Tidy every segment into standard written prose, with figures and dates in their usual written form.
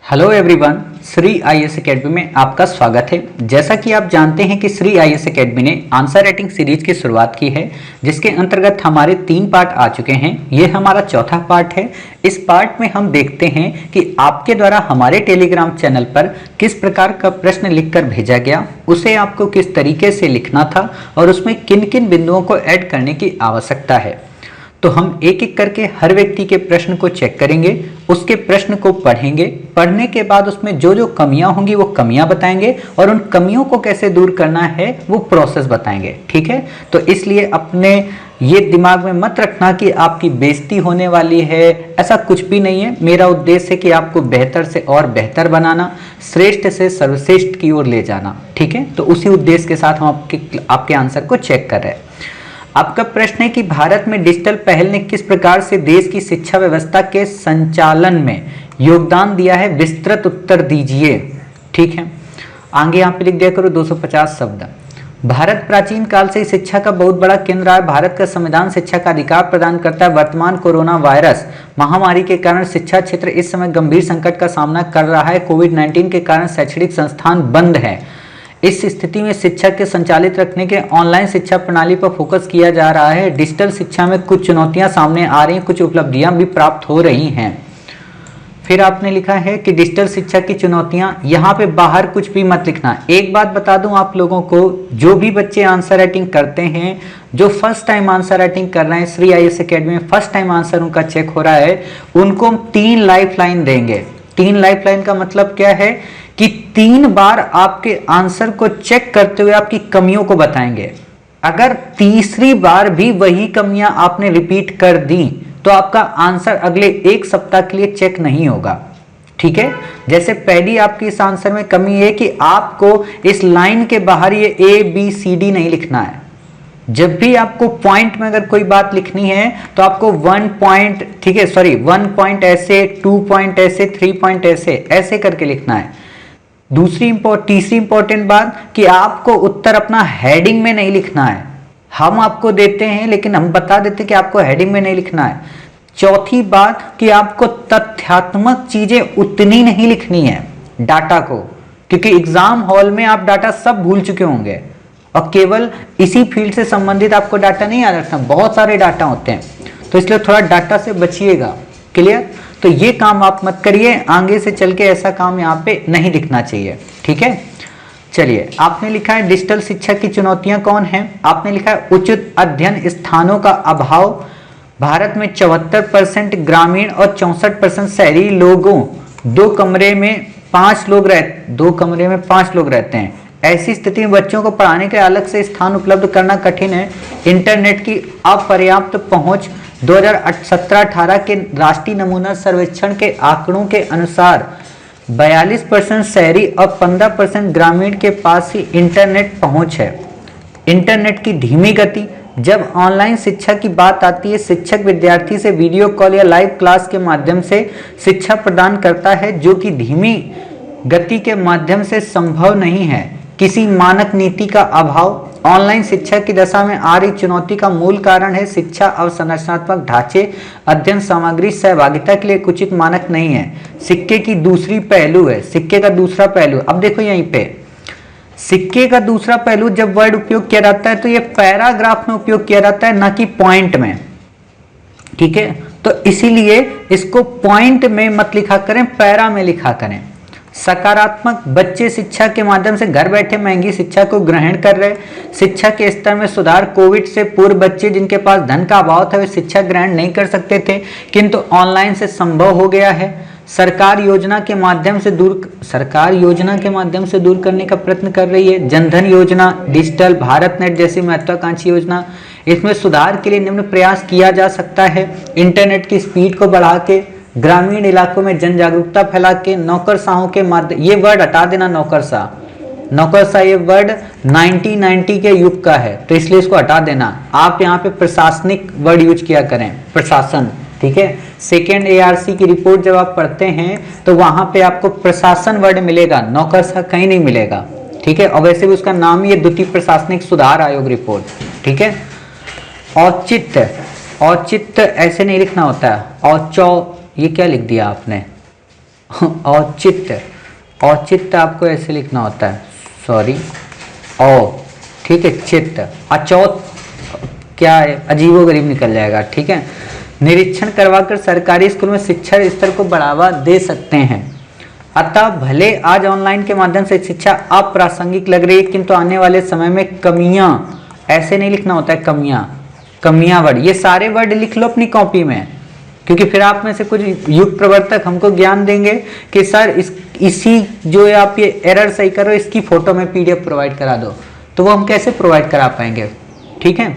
Hello everyone, Shri IAS academy में आपका स्वागत है। जैसा कि आप जानते हैं कि श्री आईएएस एकेडमी ने आंसर राइटिंग सीरीज की शुरुआत की है, जिसके अंतर्गत हमारे 3 पार्ट आ चुके हैं। ये हमारा चौथा पार्ट है। इस पार्ट में हम देखते हैं कि आपके द्वारा हमारे टेलीग्राम चैनल पर किस प्रकार का प्रश्न लिखकर भेजा गया, उसे आपको किस तरीके से लिखना था और उसमें किन किन बिंदुओं को ऐड करने की आवश्यकता है। तो हम एक एक करके हर व्यक्ति के प्रश्न को चेक करेंगे, उसके प्रश्न को पढ़ेंगे। पढ़ने के बाद उसमें जो जो कमियां होंगी वो कमियां बताएंगे और उन कमियों को कैसे दूर करना है वो प्रोसेस बताएंगे। ठीक है, तो इसलिए अपने ये दिमाग में मत रखना कि आपकी बेइज्जती होने वाली है, ऐसा कुछ भी नहीं है। मेरा उद्देश्य है कि आपको बेहतर से और बेहतर बनाना, श्रेष्ठ से सर्वश्रेष्ठ की ओर ले जाना। ठीक है, तो उसी उद्देश्य के साथ हम आपके आंसर को चेक कर रहे हैं। आपका प्रश्न है कि भारत में डिजिटल पहल ने किस प्रकार से देश की शिक्षा व्यवस्था के संचालन में योगदान दिया है, विस्तृत उत्तर दीजिए। ठीक है, आगे यहाँ पे लिख दिया करो 250 शब्द। भारत प्राचीन काल से शिक्षा का बहुत बड़ा केंद्र है। भारत का संविधान शिक्षा का अधिकार प्रदान करता है। वर्तमान कोरोना वायरस महामारी के कारण शिक्षा क्षेत्र इस समय गंभीर संकट का सामना कर रहा है। कोविड-19 के कारण शैक्षणिक संस्थान बंद है। इस स्थिति में शिक्षा के संचालित रखने के ऑनलाइन शिक्षा प्रणाली पर फोकस किया जा रहा है। डिजिटल शिक्षा में कुछ चुनौतियां सामने आ रही हैं, कुछ उपलब्धियां भी प्राप्त हो रही हैं। फिर आपने लिखा है कि डिजिटल शिक्षा की चुनौतियां, यहाँ पे बाहर कुछ भी मत लिखना। एक बात बता दूं आप लोगों को, जो भी बच्चे आंसर राइटिंग करते हैं, जो फर्स्ट टाइम आंसर राइटिंग कर रहे हैं श्री आईएएस एकेडमी में, फर्स्ट टाइम आंसर उनका चेक हो रहा है, उनको हम 3 लाइफ लाइन देंगे। 3 लाइफ लाइन का मतलब क्या है कि 3 बार आपके आंसर को चेक करते हुए आपकी कमियों को बताएंगे। अगर तीसरी बार भी वही कमियां आपने रिपीट कर दी तो आपका आंसर अगले 1 सप्ताह के लिए चेक नहीं होगा। ठीक है, जैसे पहली आपकी इस आंसर में कमी है कि आपको इस लाइन के बाहर ये ABCD नहीं लिखना है। जब भी आपको पॉइंट में अगर कोई बात लिखनी है तो आपको 1 पॉइंट, ठीक है, सॉरी 1 पॉइंट ऐसे, 2 पॉइंट ऐसे, 3 पॉइंट ऐसे करके लिखना है। तीसरी इंपॉर्टेंट बात कि आपको उत्तर अपना हेडिंग में नहीं लिखना है। हम आपको देते हैं लेकिन हम बता देते हैं कि आपको हेडिंग में नहीं लिखना है। चौथी बात कि आपको तथ्यात्मक चीजें उतनी नहीं लिखनी है डाटा को, क्योंकि एग्जाम हॉल में आप डाटा सब भूल चुके होंगे और केवल इसी फील्ड से संबंधित आपको डाटा नहीं याद रखना, बहुत सारे डाटा होते हैं, तो इसलिए थोड़ा डाटा से बचिएगा। क्लियर? तो ये काम आप मत करिए, आगे से चल के ऐसा काम यहाँ पे नहीं दिखना चाहिए। ठीक है, चलिए, आपने लिखा है डिजिटल शिक्षा की चुनौतियां कौन है। आपने लिखा है उचित अध्ययन स्थानों का अभाव। भारत में 74% ग्रामीण और 64% शहरी लोगों 2 कमरे में 5 लोग रहते हैं। ऐसी स्थिति में बच्चों को पढ़ाने के अलग से स्थान उपलब्ध करना कठिन है। इंटरनेट की अपर्याप्त पहुंच। 2017-18 के राष्ट्रीय नमूना सर्वेक्षण के आंकड़ों के अनुसार 42% शहरी और 15% ग्रामीण के पास ही इंटरनेट पहुंच है। इंटरनेट की धीमी गति। जब ऑनलाइन शिक्षा की बात आती है, शिक्षक विद्यार्थी से वीडियो कॉल या लाइव क्लास के माध्यम से शिक्षा प्रदान करता है, जो कि धीमी गति के माध्यम से संभव नहीं है। किसी मानक नीति का अभाव। ऑनलाइन शिक्षा की दशा में आ रही चुनौती का मूल कारण है शिक्षा अवसंरचनात्मक ढांचे, अध्ययन सामग्री, सहभागिता के लिए उचित मानक नहीं है। सिक्के की दूसरी पहलू है, सिक्के का दूसरा पहलू। अब देखो यहीं पे सिक्के का दूसरा पहलू, जब वर्ड उपयोग किया जाता है तो ये पैराग्राफ में उपयोग किया जाता है, ना कि पॉइंट में। ठीक है, तो इसीलिए इसको पॉइंट में मत लिखा करें, पैरा में लिखा करें। सकारात्मक। बच्चे शिक्षा के माध्यम से घर बैठे महंगी शिक्षा को ग्रहण कर रहे। शिक्षा के स्तर में सुधार। कोविड से पूर्व बच्चे जिनके पास धन का अभाव था वे शिक्षा ग्रहण नहीं कर सकते थे, किंतु ऑनलाइन से संभव हो गया है। सरकार योजना के माध्यम से दूर करने का प्रयत्न कर रही है। जनधन योजना, डिजिटल भारत नेट जैसी महत्वाकांक्षी योजना, इसमें सुधार के लिए निम्न प्रयास किया जा सकता है। इंटरनेट की स्पीड को बढ़ा के, ग्रामीण इलाकों में जन जागरूकता फैला के, नौकरशाहों के माध्यम, ये वर्ड हटा देना, नौकरशाह ये वर्ड 1990 के युग का है, तो इसलिए इसको हटा देना। आप यहाँ पे प्रशासनिक वर्ड यूज किया करें, प्रशासन। ठीक है, सेकेंड ARC की रिपोर्ट जब आप पढ़ते हैं तो वहां पे आपको प्रशासन वर्ड मिलेगा, नौकरशाह कहीं नहीं मिलेगा। ठीक है, और वैसे भी उसका नाम ही है द्वितीय प्रशासनिक सुधार आयोग रिपोर्ट। ठीक है, औचित्य ऐसे नहीं लिखना होता है। ये क्या लिख दिया आपने? औचित्य, औचित्य आपको ऐसे लिखना होता है, सॉरी, औ, ठीक है, चित्त, अचौत क्या है, अजीबोगरीब निकल जाएगा, ठीक है। निरीक्षण करवाकर सरकारी स्कूल में शिक्षा स्तर को बढ़ावा दे सकते हैं। अतः भले आज ऑनलाइन के माध्यम से शिक्षा अप्रासंगिक लग रही है, किंतु आने वाले समय में कमियां, ऐसे नहीं लिखना होता है कमियां, कमियां वर्ड, ये सारे वर्ड लिख लो अपनी कॉपी में, क्योंकि फिर आप में से कुछ युग प्रवर्तक हमको ज्ञान देंगे कि सर इसी जो आप ये एरर सही करो इसकी फोटो में पीडीएफ प्रोवाइड करा दो, तो वो हम कैसे प्रोवाइड करा पाएंगे, ठीक है।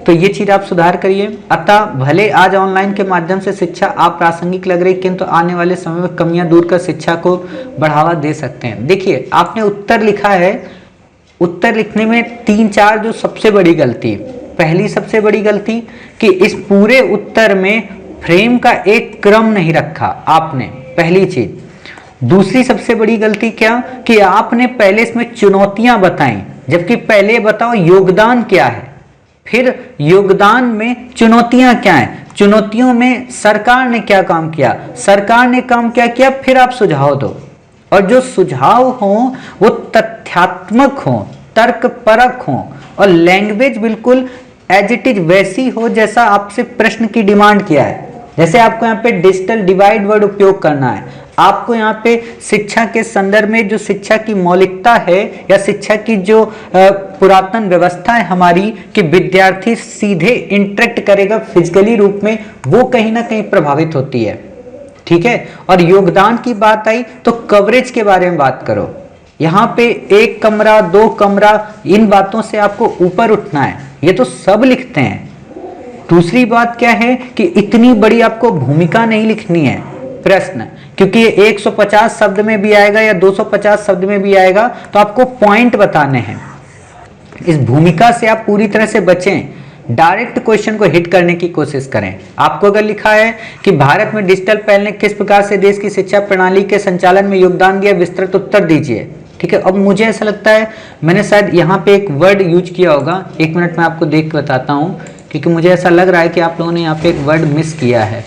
तो ये चीज आप सुधार करिए। अतः भले आज ऑनलाइन के माध्यम से शिक्षा अप्रासंगिक लग रही, किंतु आने वाले समय में कमियां दूर कर शिक्षा को बढ़ावा दे सकते हैं। देखिए आपने उत्तर लिखा है, उत्तर लिखने में 3-4 जो सबसे बड़ी गलती, पहली सबसे बड़ी गलती कि इस पूरे उत्तर में फ्रेम का एक क्रम नहीं रखा आपने, पहली चीज। दूसरी सबसे बड़ी गलती क्या कि आपने पहले इसमें चुनौतियां बताई, जबकि पहले बताओ योगदान क्या है, फिर योगदान में चुनौतियां क्या हैं, चुनौतियों में सरकार ने क्या काम किया, सरकार ने काम क्या किया, फिर आप सुझाव दो। और जो सुझाव हो वो तथ्यात्मक हो, तर्कपरक हो, और लैंग्वेज बिल्कुल एज इट इज वैसी हो जैसा आपसे प्रश्न की डिमांड किया है। जैसे आपको यहाँ पे डिजिटल डिवाइड वर्ड उपयोग करना है, आपको यहाँ पे शिक्षा के संदर्भ में जो शिक्षा की मौलिकता है या शिक्षा की जो पुरातन व्यवस्था है हमारी कि विद्यार्थी सीधे इंटरेक्ट करेगा फिजिकली रूप में, वो कहीं ना कहीं प्रभावित होती है, ठीक है। और योगदान की बात आई तो कवरेज के बारे में बात करो। यहाँ पे 1 कमरा 2 कमरा, इन बातों से आपको ऊपर उठना है, ये तो सब लिखते हैं। दूसरी बात क्या है कि इतनी बड़ी आपको भूमिका नहीं लिखनी है प्रश्न, क्योंकि ये 150 शब्द में भी आएगा या 250 शब्द में भी आएगा, तो आपको पॉइंट बताने हैं। इस भूमिका से आप पूरी तरह से बचें, डायरेक्ट क्वेश्चन को हिट करने की कोशिश करें। आपको अगर लिखा है कि भारत में डिजिटल पहल ने किस प्रकार से देश की शिक्षा प्रणाली के संचालन में योगदान दिया, विस्तृत उत्तर दीजिए, ठीक है। अब मुझे ऐसा लगता है मैंने शायद यहाँ पे एक वर्ड यूज किया होगा, 1 मिनट में आपको देख के बताता हूँ, क्योंकि मुझे ऐसा लग रहा है कि आप लोगों ने यहाँ पे एक वर्ड मिस किया है।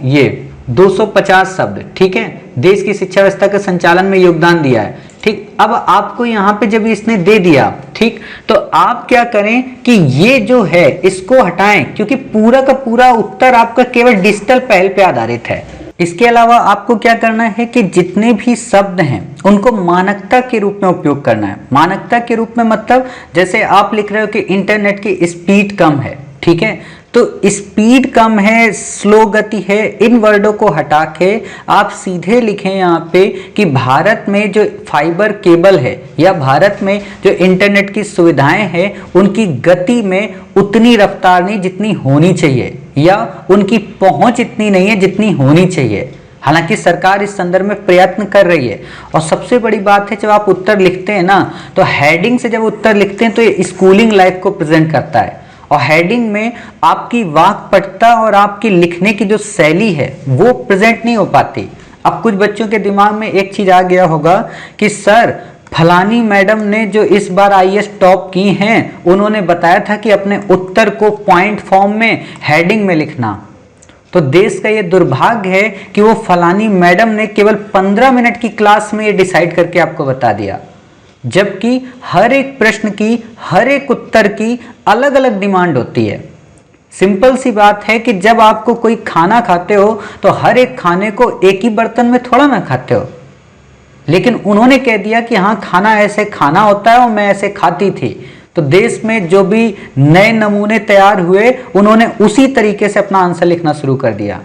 ये 250 शब्द, ठीक है, देश की शिक्षा व्यवस्था के संचालन में योगदान दिया है, ठीक। अब आपको यहाँ पे जब इसने दे दिया, ठीक, तो आप क्या करें कि ये जो है इसको हटाएं, क्योंकि पूरा का पूरा उत्तर आपका केवल डिजिटल पहल पे आधारित है। इसके अलावा आपको क्या करना है कि जितने भी शब्द हैं उनको मानकता के रूप में उपयोग करना है। मानकता के रूप में मतलब जैसे आप लिख रहे हो कि इंटरनेट की स्पीड कम है, ठीक है, तो स्पीड कम है, स्लो गति है, इन वर्डों को हटा के आप सीधे लिखें यहाँ पे कि भारत में जो फाइबर केबल है या भारत में जो इंटरनेट की सुविधाएं हैं उनकी गति में उतनी रफ्तार नहीं जितनी होनी चाहिए, या उनकी पहुंच इतनी नहीं है जितनी होनी चाहिए। हालांकि सरकार इस संदर्भ में प्रयत्न कर रही है। और सबसे बड़ी बात है, जब आप उत्तर लिखते हैं ना, तो हेडिंग से जब उत्तर लिखते हैं तो ये स्कूलिंग लाइफ को प्रेजेंट करता है, और हेडिंग में आपकी वाक्पटुता और आपकी लिखने की जो शैली है वो प्रेजेंट नहीं हो पाती। अब कुछ बच्चों के दिमाग में एक चीज आ गया होगा कि सर फलानी मैडम ने जो इस बार आईएएस टॉप की हैं उन्होंने बताया था कि अपने उत्तर को पॉइंट फॉर्म में हेडिंग में लिखना। तो देश का ये दुर्भाग्य है कि वो फलानी मैडम ने केवल 15 मिनट की क्लास में ये डिसाइड करके आपको बता दिया, जबकि हर एक प्रश्न की, हर एक उत्तर की अलग अलग डिमांड होती है। सिंपल सी बात है कि जब आपको कोई खाना खाते हो तो हर एक खाने को एक ही बर्तन में थोड़ा ना खाते हो, लेकिन उन्होंने कह दिया कि हाँ खाना ऐसे खाना होता है और मैं ऐसे खाती थी। तो देश में जो भी नए नमूने तैयार हुए उन्होंने उसी तरीके से अपना आंसर लिखना शुरू कर दिया।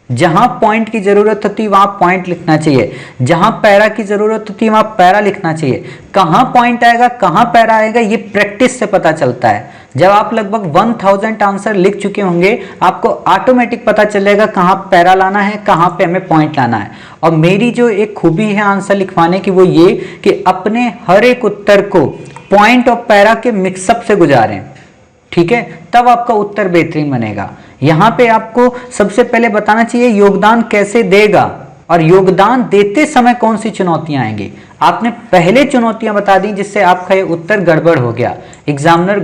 जहां पॉइंट की जरूरत होती वहां पॉइंट लिखना चाहिए, जहां पैरा की जरूरत होती वहां पैरा लिखना चाहिए। कहां पॉइंट आएगा कहां पैरा आएगा ये प्रैक्टिस से पता चलता है। जब आप लगभग 1000 आंसर लिख चुके होंगे आपको ऑटोमेटिक पता चलेगा कहां पैरा लाना है, कहां पे हमें पॉइंट लाना है। और मेरी जो एक खूबी है आंसर लिखवाने की वो ये कि अपने हर एक उत्तर को पॉइंट और पैरा के मिक्सअप से गुजारें, ठीक है, तब आपका उत्तर बेहतरीन बनेगा। यहां पे आपको सबसे पहले बताना चाहिए योगदान कैसे देगा और योगदान देते समय कौन सी चुनौतियां आएंगी। आपने पहले चुनौतियां बता दी जिससे आपका ये उत्तर गड़बड़ हो गया। एग्जामिनर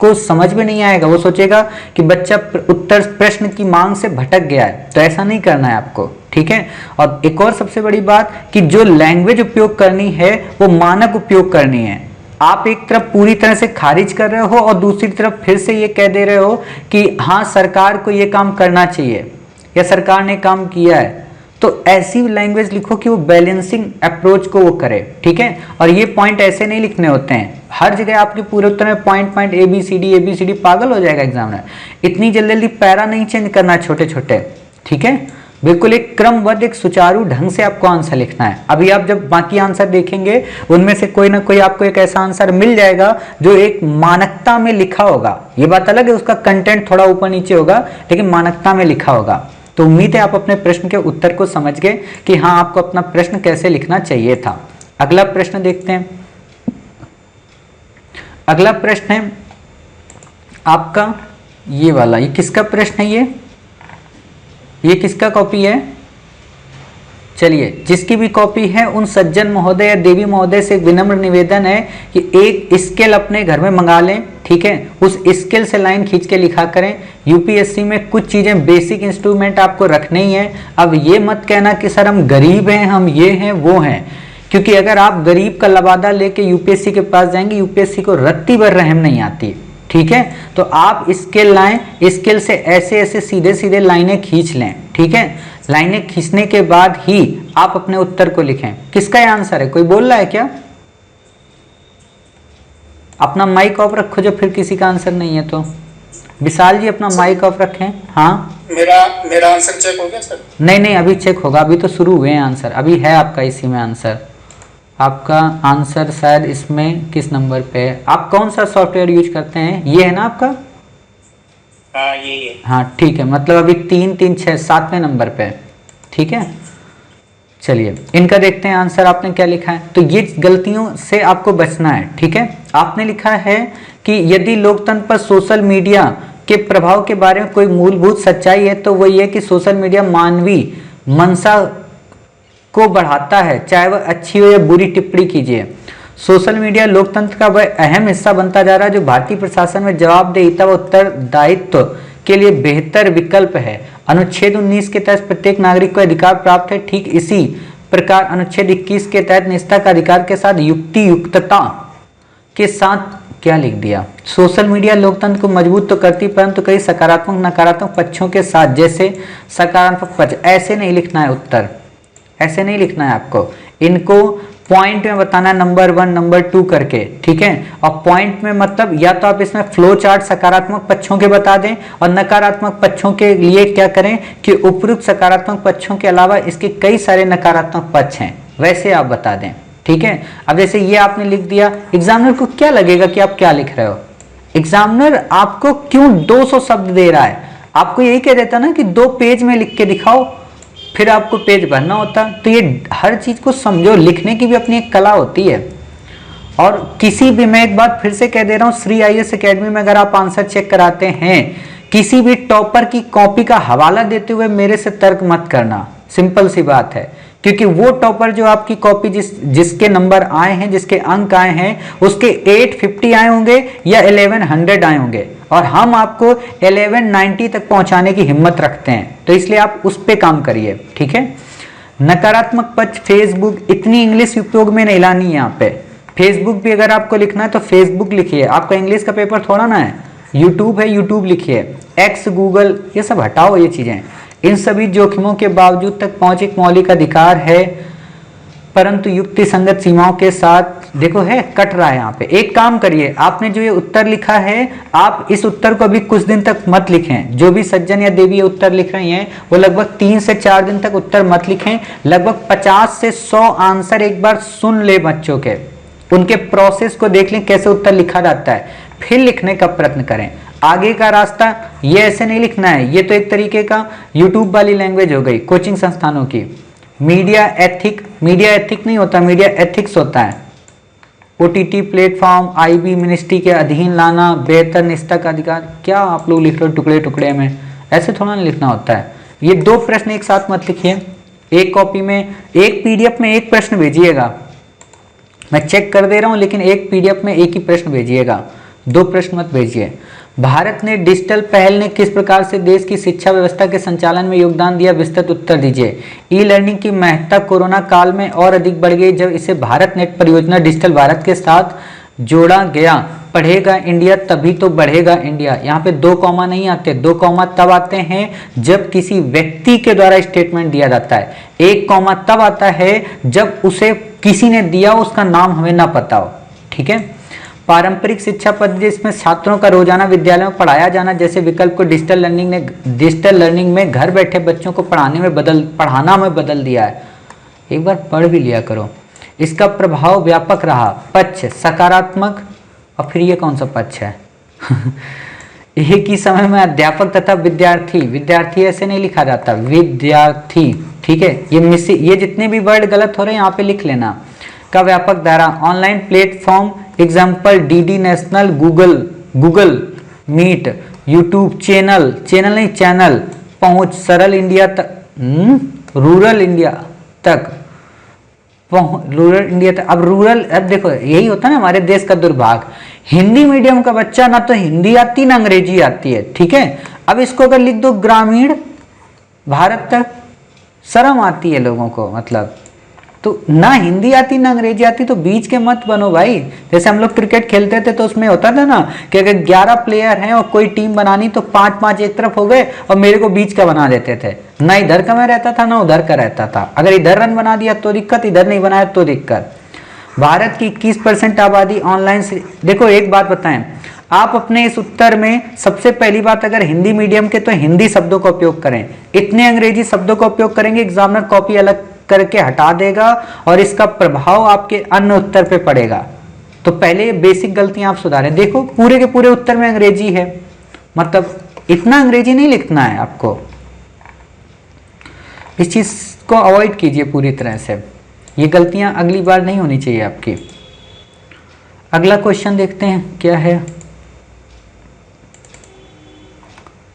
को समझ में नहीं आएगा, वो सोचेगा कि बच्चा उत्तर प्रश्न की मांग से भटक गया है। तो ऐसा नहीं करना है आपको, ठीक है। और एक और सबसे बड़ी बात कि जो लैंग्वेज उपयोग करनी है वो मानक उपयोग करनी है। आप एक तरफ पूरी तरह से खारिज कर रहे हो और दूसरी तरफ फिर से ये कह दे रहे हो कि हाँ सरकार को ये काम करना चाहिए या सरकार ने काम किया है। तो ऐसी लैंग्वेज लिखो कि वो बैलेंसिंग अप्रोच को वो करे, ठीक है। और ये पॉइंट ऐसे नहीं लिखने होते हैं, हर जगह आपके पूरे उत्तर में पॉइंट पॉइंट ABCD पागल हो जाएगा एग्जामिनर। इतनी जल्दी जल्दी पैरा नहीं चेंज करना छोटे छोटे, ठीक है। बिल्कुल एक क्रमबद्ध एक सुचारू ढंग से आपको आंसर लिखना है। अभी आप जब बाकी आंसर देखेंगे उनमें से कोई ना कोई आपको एक ऐसा आंसर मिल जाएगा जो एक मानकता में लिखा होगा। ये बात अलग है उसका कंटेंट थोड़ा ऊपर नीचे होगा, लेकिन मानकता में लिखा होगा। तो उम्मीद है आप अपने प्रश्न के उत्तर को समझ गए कि हाँ आपको अपना प्रश्न कैसे लिखना चाहिए था। अगला प्रश्न देखते हैं। अगला प्रश्न है आपका ये वाला। ये किसका प्रश्न है? ये किसका कॉपी है? चलिए, जिसकी भी कॉपी है उन सज्जन महोदय या देवी महोदय से विनम्र निवेदन है कि एक स्केल अपने घर में मंगा लें, ठीक है। उस स्केल से लाइन खींच के लिखा करें। यूपीएससी में कुछ चीजें बेसिक इंस्ट्रूमेंट आपको रखने ही है। अब ये मत कहना कि सर हम गरीब हैं, हम ये हैं वो हैं, क्योंकि अगर आप गरीब का लबादा लेके यूपीएससी के पास जाएंगे, यूपीएससी को रत्ती भर रहम नहीं आती, ठीक है। तो आप स्केल लाएं, स्केल से ऐसे ऐसे सीधे सीधे लाइनें खींच लें, ठीक है। लाइनें खींचने के बाद ही आप अपने उत्तर को लिखें। किसका ये आंसर है? कोई बोल रहा है क्या? अपना माइक ऑफ रखो जो फिर किसी का आंसर नहीं है तो। विशाल जी अपना माइक ऑफ रखें। हाँ, मेरा आंसर चेक हो गया सर? नहीं, अभी चेक होगा, अभी तो शुरू हुए हैं आंसर, अभी है आपका इसी में आंसर। आपका आंसर शायद इसमें किस नंबर पे है? आप कौन सा सॉफ्टवेयर यूज करते हैं? ये है ना आपका? हाँ ये है। हाँ ठीक है, मतलब अभी 3, 3, 6, 7वें नंबर पे, ठीक है। चलिए इनका देखते हैं आंसर आपने क्या लिखा है। तो ये गलतियों से आपको बचना है, ठीक है। आपने लिखा है कि यदि लोकतंत्र पर सोशल मीडिया के प्रभाव के बारे में कोई मूलभूत सच्चाई है तो वो ये कि सोशल मीडिया मानवीय मनसा को बढ़ाता है, चाहे वह अच्छी हो या बुरी टिप्पणी कीजिए। सोशल मीडिया लोकतंत्र का वह अहम हिस्सा बनता जा रहा है जो भारतीय प्रशासन में जवाबदेहिता व उत्तरदायित्व के लिए बेहतर विकल्प है। अनुच्छेद 19 के तहत प्रत्येक नागरिक को अधिकार प्राप्त है। ठीक इसी प्रकार अनुच्छेद 21 के तहत निजता का अधिकार के साथ युक्तियुक्तता के साथ क्या लिख दिया? सोशल मीडिया लोकतंत्र को मजबूत तो करती परंतु कई सकारात्मक नकारात्मक पक्षों के साथ, जैसे सकारात्मक पक्ष। ऐसे नहीं लिखना है उत्तर, ऐसे नहीं लिखना है आपको। इनको पॉइंट में बताना है, नंबर 1 नंबर 2 करके, ठीक है। और पॉइंट में मतलब या तो आप इसमें फ्लो चार्ट सकारात्मक पक्षों के बता दें और नकारात्मक पक्षों के लिए क्या करें कि उपयुक्त सकारात्मक पक्षों के अलावा इसके कई सारे नकारात्मक पक्ष हैं, वैसे आप बता दें, ठीक है। अब जैसे ये आपने लिख दिया, एग्जामिनर को क्या लगेगा कि आप क्या लिख रहे हो? एग्जामिनर आपको क्यों 200 शब्द दे रहा है? आपको यही कह देता ना कि 2 पेज में लिख के दिखाओ, फिर आपको पेज भरना होता। तो ये हर चीज को समझो, लिखने की भी अपनी एक कला होती है। और किसी भी, मैं एक बार फिर से कह दे रहा हूँ, श्री आईएएस एकेडमी में अगर आप आंसर चेक कराते हैं, किसी भी टॉपर की कॉपी का हवाला देते हुए मेरे से तर्क मत करना, सिंपल सी बात है। क्योंकि वो टॉपर जो आपकी कॉपी जिसके नंबर आए हैं, जिसके अंक आए हैं, उसके 850 आए होंगे या 1100 आए होंगे, और हम आपको 1190 तक पहुंचाने की हिम्मत रखते हैं। तो इसलिए आप उस पे काम करिए, ठीक है। नकारात्मक पक्ष फेसबुक, इतनी इंग्लिश उपयोग में नहीं लानी है यहाँ पे। फेसबुक भी अगर आपको लिखना है तो फेसबुक लिखिए, आपका इंग्लिश का पेपर थोड़ा ना है। यूट्यूब है, यूट्यूब लिखिए। एक्स, गूगल, ये सब हटाओ ये चीजें। इन सभी जोखिमों के बावजूद तक पहुंच एक मौलिक अधिकार है, परंतु युक्ति संगत सीमाओं के साथ। देखो है, कट रहा है यहाँ पे। एक काम करिए, आपने जो ये उत्तर लिखा है, आप इस उत्तर को अभी कुछ दिन तक मत लिखें। जो भी सज्जन या देवी उत्तर लिख रही हैं, वो लगभग 3 से 4 दिन तक उत्तर मत लिखें। लगभग 50 से 100 आंसर एक बार सुन ले बच्चों के, उनके प्रोसेस को देख लें कैसे उत्तर लिखा जाता है, फिर लिखने का प्रयत्न करें। आगे का रास्ता ये ऐसे नहीं लिखना है। ये तो एक तरीके का यूट्यूब वाली लैंग्वेज हो गई कोचिंग संस्थानों की। मीडिया एथिक नहीं होता, मीडिया एथिक्स होता है। ओटीटी प्लेटफॉर्म, आईबी मिनिस्ट्री के अधीन लाना, बेहतर निष्ठा का अधिकार। क्या आप लोग लिख रहे हो टुकड़े टुकड़े में? ऐसे थोड़ा नहीं लिखना होता है। ये 2 प्रश्न एक साथ मत लिखिए। एक कॉपी में, एक पीडीएफ में एक प्रश्न भेजिएगा। मैं चेक कर दे रहा हूं, लेकिन एक पीडीएफ में एक ही प्रश्न भेजिएगा। 2 प्रश्न मत भेजिए। भारत ने डिजिटल पहल ने किस प्रकार से देश की शिक्षा व्यवस्था के संचालन में योगदान दिया, विस्तृत उत्तर दीजिए। ई लर्निंग की महत्ता कोरोना काल में और अधिक बढ़ गई जब इसे भारत नेट परियोजना डिजिटल भारत के साथ जोड़ा गया। पढ़ेगा इंडिया तभी तो बढ़ेगा इंडिया। यहाँ पे 2 कॉमा नहीं आते, 2 कॉमा तब आते हैं जब किसी व्यक्ति के द्वारा स्टेटमेंट दिया जाता है। 1 कॉमा तब आता है जब उसे किसी ने दिया, उसका नाम हमें ना पता हो। ठीक है। पारंपरिक शिक्षा पद्धति जिसमें छात्रों का रोजाना विद्यालयों में पढ़ाया जाना जैसे विकल्प को डिजिटल लर्निंग में घर बैठे बच्चों को पढ़ाना में बदल दिया है। एक बार पढ़ भी लिया करो। इसका प्रभाव व्यापक रहा। पक्ष सकारात्मक, और फिर ये कौन सा पक्ष है? एक ही समय में अध्यापक तथा विद्यार्थी ऐसे नहीं लिखा जाता, विद्यार्थी। ठीक है। ये जितने भी वर्ड गलत हो रहे हैं यहाँ पे लिख लेना। का व्यापक दायरा, online platform example DD national, Google Meet, YouTube channel, पहुंच सरल इंडिया तक, रूरल इंडिया तक। अब देखो यही होता है ना हमारे देश का दुर्भाग्य, हिंदी मीडियम का बच्चा ना तो हिंदी आती ना अंग्रेजी आती है। ठीक है। अब इसको अगर लिख दो ग्रामीण भारत तक, शर्म आती है लोगों को। मतलब तो ना हिंदी आती ना अंग्रेजी आती, तो बीच के मत बनो भाई। जैसे हम लोग क्रिकेट खेलते थे तो उसमें होता था ना कि अगर 11 प्लेयर हैं और कोई टीम बनानी तो 5-5 एक तरफ हो गए और मेरे को बीच का बना देते थे। ना इधर का मैं रहता था ना उधर का रहता था। अगर इधर रन बना दिया तो दिक्कत, इधर नहीं बनाया तो दिक्कत। भारत की 21% आबादी ऑनलाइन से। देखो एक बात बताएं, आप अपने इस उत्तर में सबसे पहली बात अगर हिंदी मीडियम के तो हिंदी शब्दों का उपयोग करें। इतने अंग्रेजी शब्दों का उपयोग करेंगे एग्जामिनर कॉपी अलग करके हटा देगा और इसका प्रभाव आपके अन्य उत्तर पे पड़ेगा। तो पहले बेसिक गलतियां आप सुधारें। देखो पूरे के पूरे उत्तर में अंग्रेजी है, मतलब इतना अंग्रेजी नहीं लिखना है आपको। इस चीज को अवॉइड कीजिए पूरी तरह से। ये गलतियां अगली बार नहीं होनी चाहिए आपकी। अगला क्वेश्चन देखते हैं क्या है।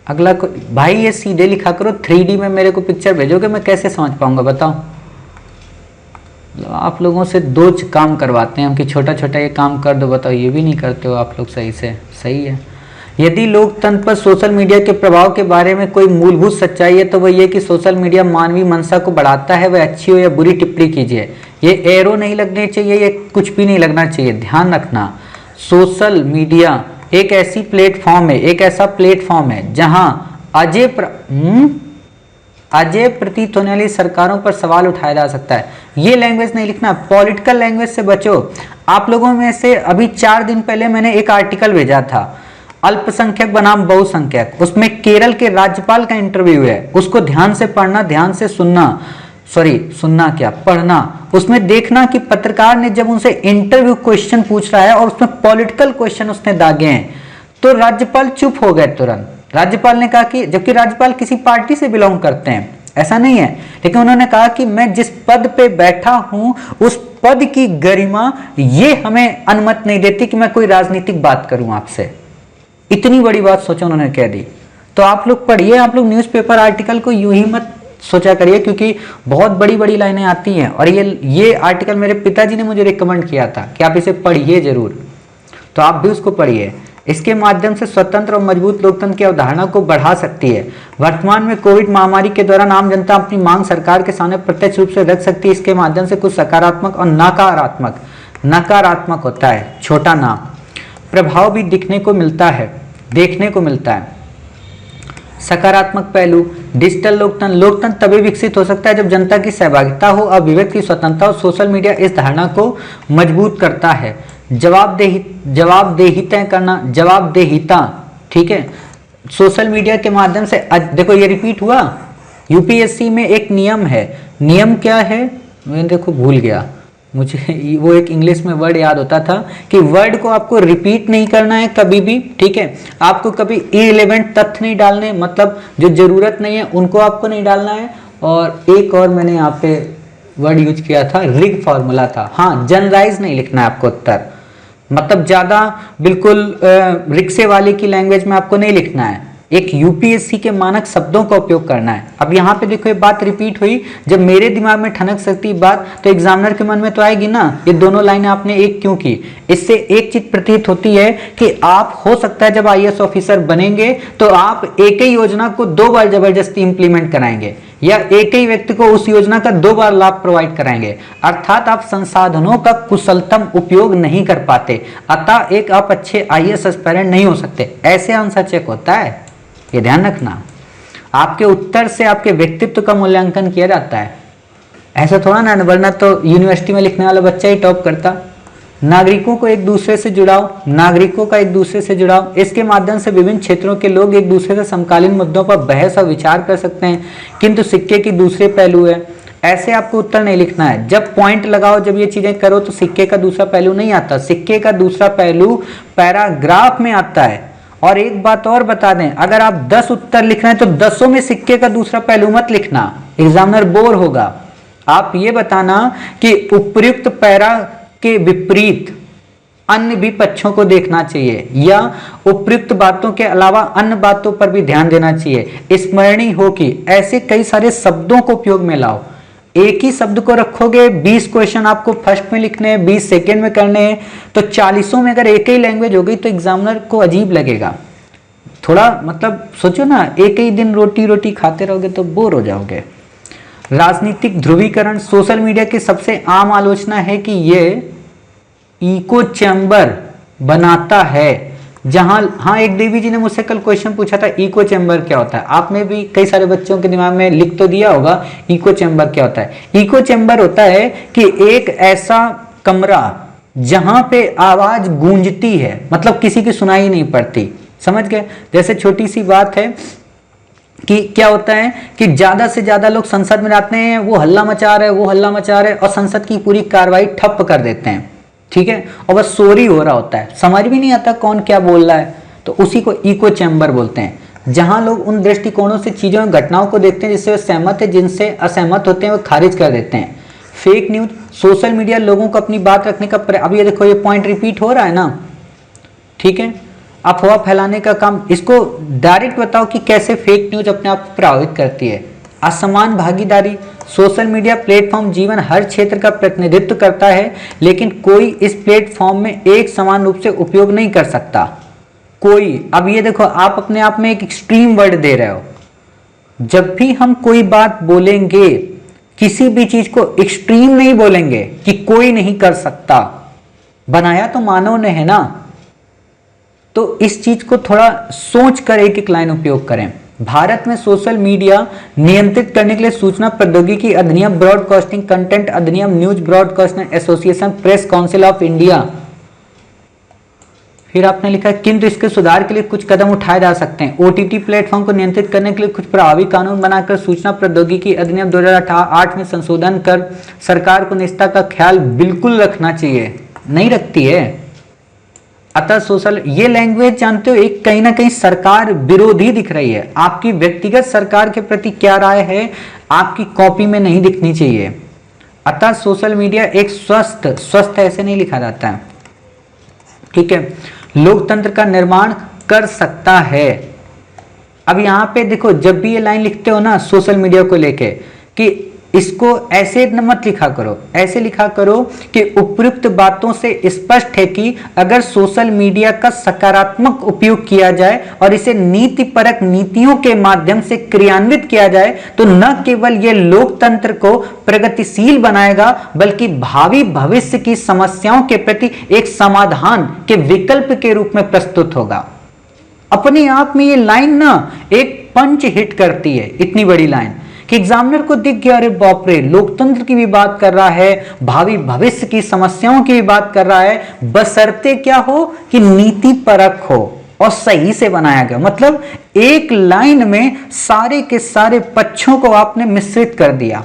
अगला भाई ये सीधे लिखा करो, 3D में मेरे को पिक्चर भेजोगे, मैं कैसे समझ पाऊंगा बताओ। आप लोगों से 2 काम करवाते हैं हम कि छोटा छोटा ये काम कर दो, बताओ ये भी नहीं करते हो आप लोग सही से। सही है। यदि लोकतंत्र पर सोशल मीडिया के प्रभाव के बारे में कोई मूलभूत सच्चाई है तो वह ये कि सोशल मीडिया मानवीय मंशा को बढ़ाता है, वह अच्छी हो या बुरी टिप्पणी कीजिए। ये एरो नहीं लगने चाहिए, ये कुछ भी नहीं लगना चाहिए, ध्यान रखना। सोशल मीडिया एक ऐसा प्लेटफॉर्म है जहां अजय प्रतीत होने वाली सरकारों पर सवाल उठाया जा सकता है। ये लैंग्वेज नहीं लिखना, पॉलिटिकल लैंग्वेज से बचो। आप लोगों में से अभी 4 दिन पहले मैंने एक आर्टिकल भेजा था, अल्पसंख्यक बनाम बहुसंख्यक, उसमें केरल के राज्यपाल का इंटरव्यू है, उसको ध्यान से पढ़ना, ध्यान से पढ़ना। उसमें देखना कि पत्रकार ने जब उनसे इंटरव्यू क्वेश्चन पूछ रहा है और उसमें पॉलिटिकल क्वेश्चन उसने दागे हैं तो राज्यपाल चुप हो गए तुरंत। राज्यपाल ने कहा कि, जबकि राज्यपाल किसी पार्टी से बिलोंग करते हैं, ऐसा नहीं है, लेकिन उन्होंने कहा कि मैं जिस पद पे बैठा हूं उस पद की गरिमा ये हमें अनुमति नहीं देती कि मैं कोई राजनीतिक बात करूं आपसे। इतनी बड़ी बात सोचो उन्होंने कह दी। तो आप लोग पढ़िए, आप लोग न्यूज़पेपर आर्टिकल को यूं ही मत सोचा करिए, क्योंकि बहुत बड़ी बड़ी लाइनें आती हैं। और ये आर्टिकल मेरे पिताजी ने मुझे रिकमेंड किया था कि आप इसे पढ़िए जरूर, तो आप भी उसको पढ़िए। इसके माध्यम से स्वतंत्र और मजबूत लोकतंत्र की अवधारणा को बढ़ा सकती है। वर्तमान में कोविड महामारी के दौरान आम जनता अपनी मांग सरकार के सामने प्रत्यक्ष रूप से रख सकती है। इसके माध्यम से कुछ सकारात्मक और नकारात्मक होता है, छोटा ना, प्रभाव भी देखने को मिलता है। सकारात्मक पहलू, डिजिटल लोकतंत्र तभी विकसित हो सकता है जब जनता की सहभागिता हो, अभिव्यक्ति की स्वतंत्रता हो। सोशल मीडिया इस धारणा को मजबूत करता है। जवाबदेहिता, ठीक है। सोशल मीडिया के माध्यम से देखो ये रिपीट हुआ। यूपीएससी में एक नियम है, नियम क्या है मैं देखो भूल गया, मुझे वो एक इंग्लिश में वर्ड याद होता था कि वर्ड को आपको रिपीट नहीं करना है कभी भी, ठीक है। आपको कभी इररिलेवेंट तथ्य नहीं डालने, मतलब जो जरूरत नहीं है उनको आपको नहीं डालना है। और एक और मैंने यहाँ पे वर्ड यूज किया था, रिग फॉर्मूला था। हाँ, जनरलाइज नहीं लिखना है आपको उत्तर, मतलब ज्यादा बिल्कुल रिक्शे वाले की लैंग्वेज में आपको नहीं लिखना है। एक यूपीएससी के मानक शब्दों का उपयोग करना है। अब यहाँ पे देखो ये बात रिपीट हुई, जब मेरे दिमाग में ठनक सकती बात तो एग्जामिनर के मन में तो आएगी ना, ये दोनों लाइनें आपने एक क्यों की। इससे एक चीज प्रतीत होती है कि आप हो सकता है जब आईएएस ऑफिसर बनेंगे तो आप एक ही योजना को 2 बार जबरदस्ती इंप्लीमेंट कराएंगे या एक ही व्यक्ति को उस योजना का 2 बार लाभ प्रोवाइड कराएंगे, अर्थात आप संसाधनों का कुशलतम उपयोग नहीं कर पाते, अतः एक आप अच्छे आईएएस एस्पिरेंट नहीं हो सकते। ऐसे आंसर चेक होता है, ये ध्यान रखना। आपके उत्तर से आपके व्यक्तित्व का मूल्यांकन किया जाता है, ऐसा थोड़ा ना, वरना तो यूनिवर्सिटी में लिखने वाला बच्चा ही टॉप करता। नागरिकों को एक दूसरे से जुड़ाव, नागरिकों का एक दूसरे से जुड़ाव, इसके माध्यम से विभिन्न क्षेत्रों के लोग एक दूसरे से समकालीन मुद्दों पर बहस और विचार कर सकते हैं, किंतु सिक्के की दूसरे पहलू है। ऐसे आपको उत्तर नहीं लिखना है। जब पॉइंट लगाओ, जब ये चीजें करो तो सिक्के का दूसरा पहलू नहीं आता। सिक्के का दूसरा पहलू पैराग्राफ में आता है। और एक बात और बता दें, अगर आप 10 उत्तर लिख रहे हैं तो 10 में सिक्के का दूसरा पहलू मत लिखना, एग्जामिनर बोर होगा। आप ये बताना कि उपर्युक्त पैरा के विपरीत अन्य भी पक्षों को देखना चाहिए या उपयुक्त बातों के अलावा अन्य बातों पर भी ध्यान देना चाहिए। स्मरणीय हो कि ऐसे कई सारे शब्दों को उपयोग में लाओ। एक ही शब्द को रखोगे, 20 क्वेश्चन आपको फर्स्ट में लिखने हैं, 20 सेकेंड में करने हैं, तो 40 में अगर एक ही लैंग्वेज हो गई तो एग्जामिनर को अजीब लगेगा। थोड़ा मतलब सोचो ना, एक ही दिन रोटी रोटी खाते रहोगे तो बोर हो जाओगे। राजनीतिक ध्रुवीकरण, सोशल मीडिया की सबसे आम आलोचना है कि ये इको चैम्बर बनाता है। जहां, हाँ, एक देवी जी ने मुझसे कल क्वेश्चन पूछा था इको चैम्बर क्या होता है। आपने भी कई सारे बच्चों के दिमाग में लिख तो दिया होगा इको चैम्बर क्या होता है। इको चैम्बर होता है कि एक ऐसा कमरा जहां पे आवाज गूंजती है, मतलब किसी की सुनाई नहीं पड़ती। समझ गए? जैसे छोटी सी बात है कि क्या होता है कि ज्यादा से ज्यादा लोग संसद में आते हैं, वो हल्ला मचा रहे, वो हल्ला मचा रहे और संसद की पूरी कार्रवाई ठप कर देते हैं, ठीक है, और बस शोर हो रहा होता है, समझ भी नहीं आता कौन क्या बोल रहा है। तो उसी को इको चैम्बर बोलते हैं, जहां लोग उन दृष्टिकोणों से चीजों घटनाओं को देखते हैं जिससे वे सहमत है, जिनसे असहमत होते हैं वो खारिज कर देते हैं। फेक न्यूज, सोशल मीडिया लोगों को अपनी बात रखने का अब ये देखो ये पॉइंट रिपीट हो रहा है ना, ठीक है, अफवाह फैलाने का काम। इसको डायरेक्ट बताओ कि कैसे फेक न्यूज अपने आप को प्रभावित करती है। असमान भागीदारी, सोशल मीडिया प्लेटफॉर्म जीवन हर क्षेत्र का प्रतिनिधित्व करता है, लेकिन कोई इस प्लेटफॉर्म में एक समान रूप से उपयोग नहीं कर सकता। कोई, अब ये देखो आप अपने आप में एक एक्सट्रीम वर्ड दे रहे हो। जब भी हम कोई बात बोलेंगे, किसी भी चीज को एक्सट्रीम नहीं बोलेंगे कि कोई नहीं कर सकता, बनाया तो मानव ने है ना। तो इस चीज को थोड़ा सोच कर एक एक लाइन उपयोग करें। भारत में सोशल मीडिया नियंत्रित करने के लिए सूचना प्रौद्योगिकी अधिनियम, ब्रॉडकास्टिंग कंटेंट अधिनियम, news broadcasting association, press council of India. फिर आपने लिखा किंतु इसके सुधार के लिए कुछ कदम उठाए जा सकते हैं। ओटीटी प्लेटफॉर्म को नियंत्रित करने के लिए कुछ प्रभावी कानून बनाकर सूचना प्रौद्योगिकी अधिनियम 2008 में संशोधन कर सरकार को निजता का ख्याल बिल्कुल रखना चाहिए, नहीं रखती है। अतः सोशल, ये लैंग्वेज जानते हो एक कहीं ना कहीं सरकार विरोधी दिख रही है। आपकी व्यक्तिगत सरकार के प्रति क्या राय है आपकी कॉपी में नहीं दिखनी चाहिए। अतः सोशल मीडिया एक स्वस्थ ऐसे नहीं लिखा जाता है, ठीक है, लोकतंत्र का निर्माण कर सकता है। अब यहां पे देखो, जब भी ये लाइन लिखते हो ना सोशल मीडिया को लेके, कि इसको ऐसे मत लिखा करो, ऐसे लिखा करो कि उपयुक्त बातों से स्पष्ट है कि अगर सोशल मीडिया का सकारात्मक उपयोग किया जाए और इसे नीतिपरक नीतियों के माध्यम से क्रियान्वित किया जाए तो न केवल यह लोकतंत्र को प्रगतिशील बनाएगा बल्कि भावी भविष्य की समस्याओं के प्रति एक समाधान के विकल्प के रूप में प्रस्तुत होगा। अपने आप में ये लाइन ना एक पंच हिट करती है, इतनी बड़ी लाइन कि एग्जामिनर को दिख गया, अरे बाप रे, लोकतंत्र की भी बात कर रहा है, भावी भविष्य की समस्याओं की भी बात कर रहा है, बशर्ते क्या हो कि नीति परक हो और सही से बनाया गया। मतलब एक लाइन में सारे के सारे पक्षों को आपने मिश्रित कर दिया,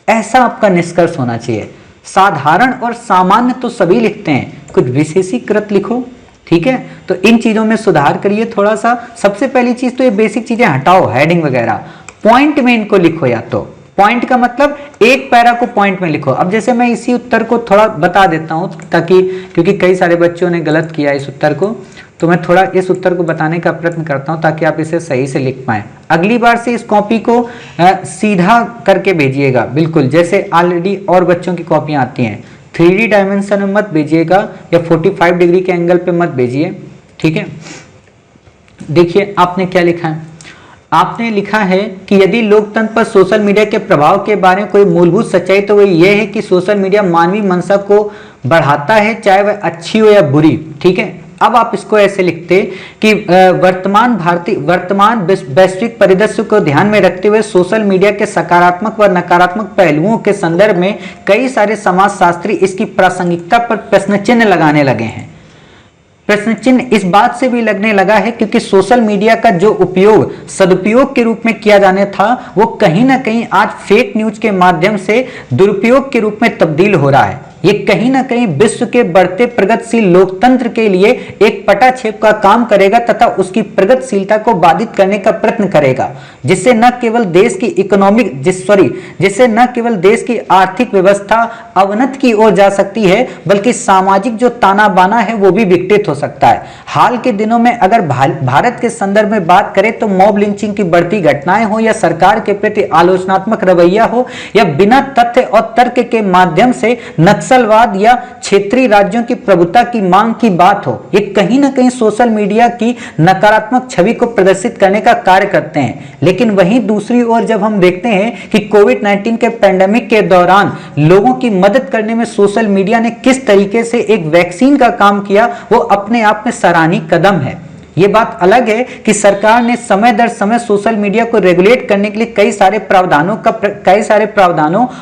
ऐसा आपका निष्कर्ष होना चाहिए। साधारण और सामान्य तो सभी लिखते हैं, कुछ विशेषीकृत लिखो, ठीक है। तो इन चीजों में सुधार करिए थोड़ा सा। सबसे पहली चीज तो ये बेसिक चीजें हटाओ, हेडिंग वगैरह, पॉइंट में इनको लिखो। या तो पॉइंट का मतलब एक पैरा को पॉइंट में लिखो। अब जैसे मैं इसी उत्तर को थोड़ा बता देता हूं ताकि, क्योंकि कई सारे बच्चों ने गलत किया इस उत्तर को, तो मैं थोड़ा इस उत्तर को बताने का प्रयत्न करता हूं ताकि आप इसे सही से लिख पाएं। अगली बार से इस कॉपी को सीधा करके भेजिएगा, बिल्कुल जैसे ऑलरेडी और बच्चों की कॉपियां आती हैं। 3D डायमेंशन में मत भेजिएगा या 45 डिग्री के एंगल पे मत भेजिए, ठीक है। देखिए आपने क्या लिखा है, आपने लिखा है कि यदि लोकतंत्र पर सोशल मीडिया के प्रभाव के बारे में कोई मूलभूत सच्चाई तो वह यह है कि सोशल मीडिया मानवीय मनसा को बढ़ाता है, चाहे वह अच्छी हो या बुरी, ठीक है। अब आप इसको ऐसे लिखते कि वर्तमान वैश्विक परिदृश्य को ध्यान में रखते हुए सोशल मीडिया के सकारात्मक व नकारात्मक पहलुओं के संदर्भ में कई सारे समाजशास्त्री इसकी प्रासंगिकता पर प्रश्न चिन्ह लगाने लगे हैं। प्रश्न चिन्ह इस बात से भी लगने लगा है क्योंकि सोशल मीडिया का जो उपयोग सदुपयोग के रूप में किया जाने था वो कहीं ना कहीं आज फेक न्यूज के माध्यम से दुरुपयोग के रूप में तब्दील हो रहा है। ये कहीं ना कहीं विश्व के बढ़ते प्रगतिशील लोकतंत्र के लिए एक पटाक्षेप का काम करेगा तथा उसकी प्रगतिशीलता को बाधित करने का प्रयत्न करेगा, जिससे न केवल देश की जिससे न केवल देश की आर्थिक व्यवस्था अवनत की ओर जा सकती है बल्कि सामाजिक जो ताना बाना है वो भी विकटित हो सकता है। हाल के दिनों में अगर भारत के संदर्भ में बात करें तो मॉब लिंचिंग की बढ़ती घटनाएं हो या सरकार के प्रति आलोचनात्मक रवैया हो या बिना तथ्य और तर्क के माध्यम से नक्सलवाद या क्षेत्रीय राज्यों की प्रभुता की मांग की बात हो, ये कहीं ना कहीं सोशल मीडिया की नकारात्मक छवि को प्रदर्शित करने का कार्य करते हैं। लेकिन वहीं दूसरी ओर जब हम देखते हैं कि कोविड-19 के पैंडेमिक के दौरान लोगों की मदद करने में सोशल मीडिया ने किस तरीके से एक वैक्सीन का काम किया, वो अपने आप में सराहनीय कदम है। ये बात अलग है कि सरकार ने समय दर समय सोशल मीडिया को रेगुलेट करने के लिए कई सारे प्रावधानों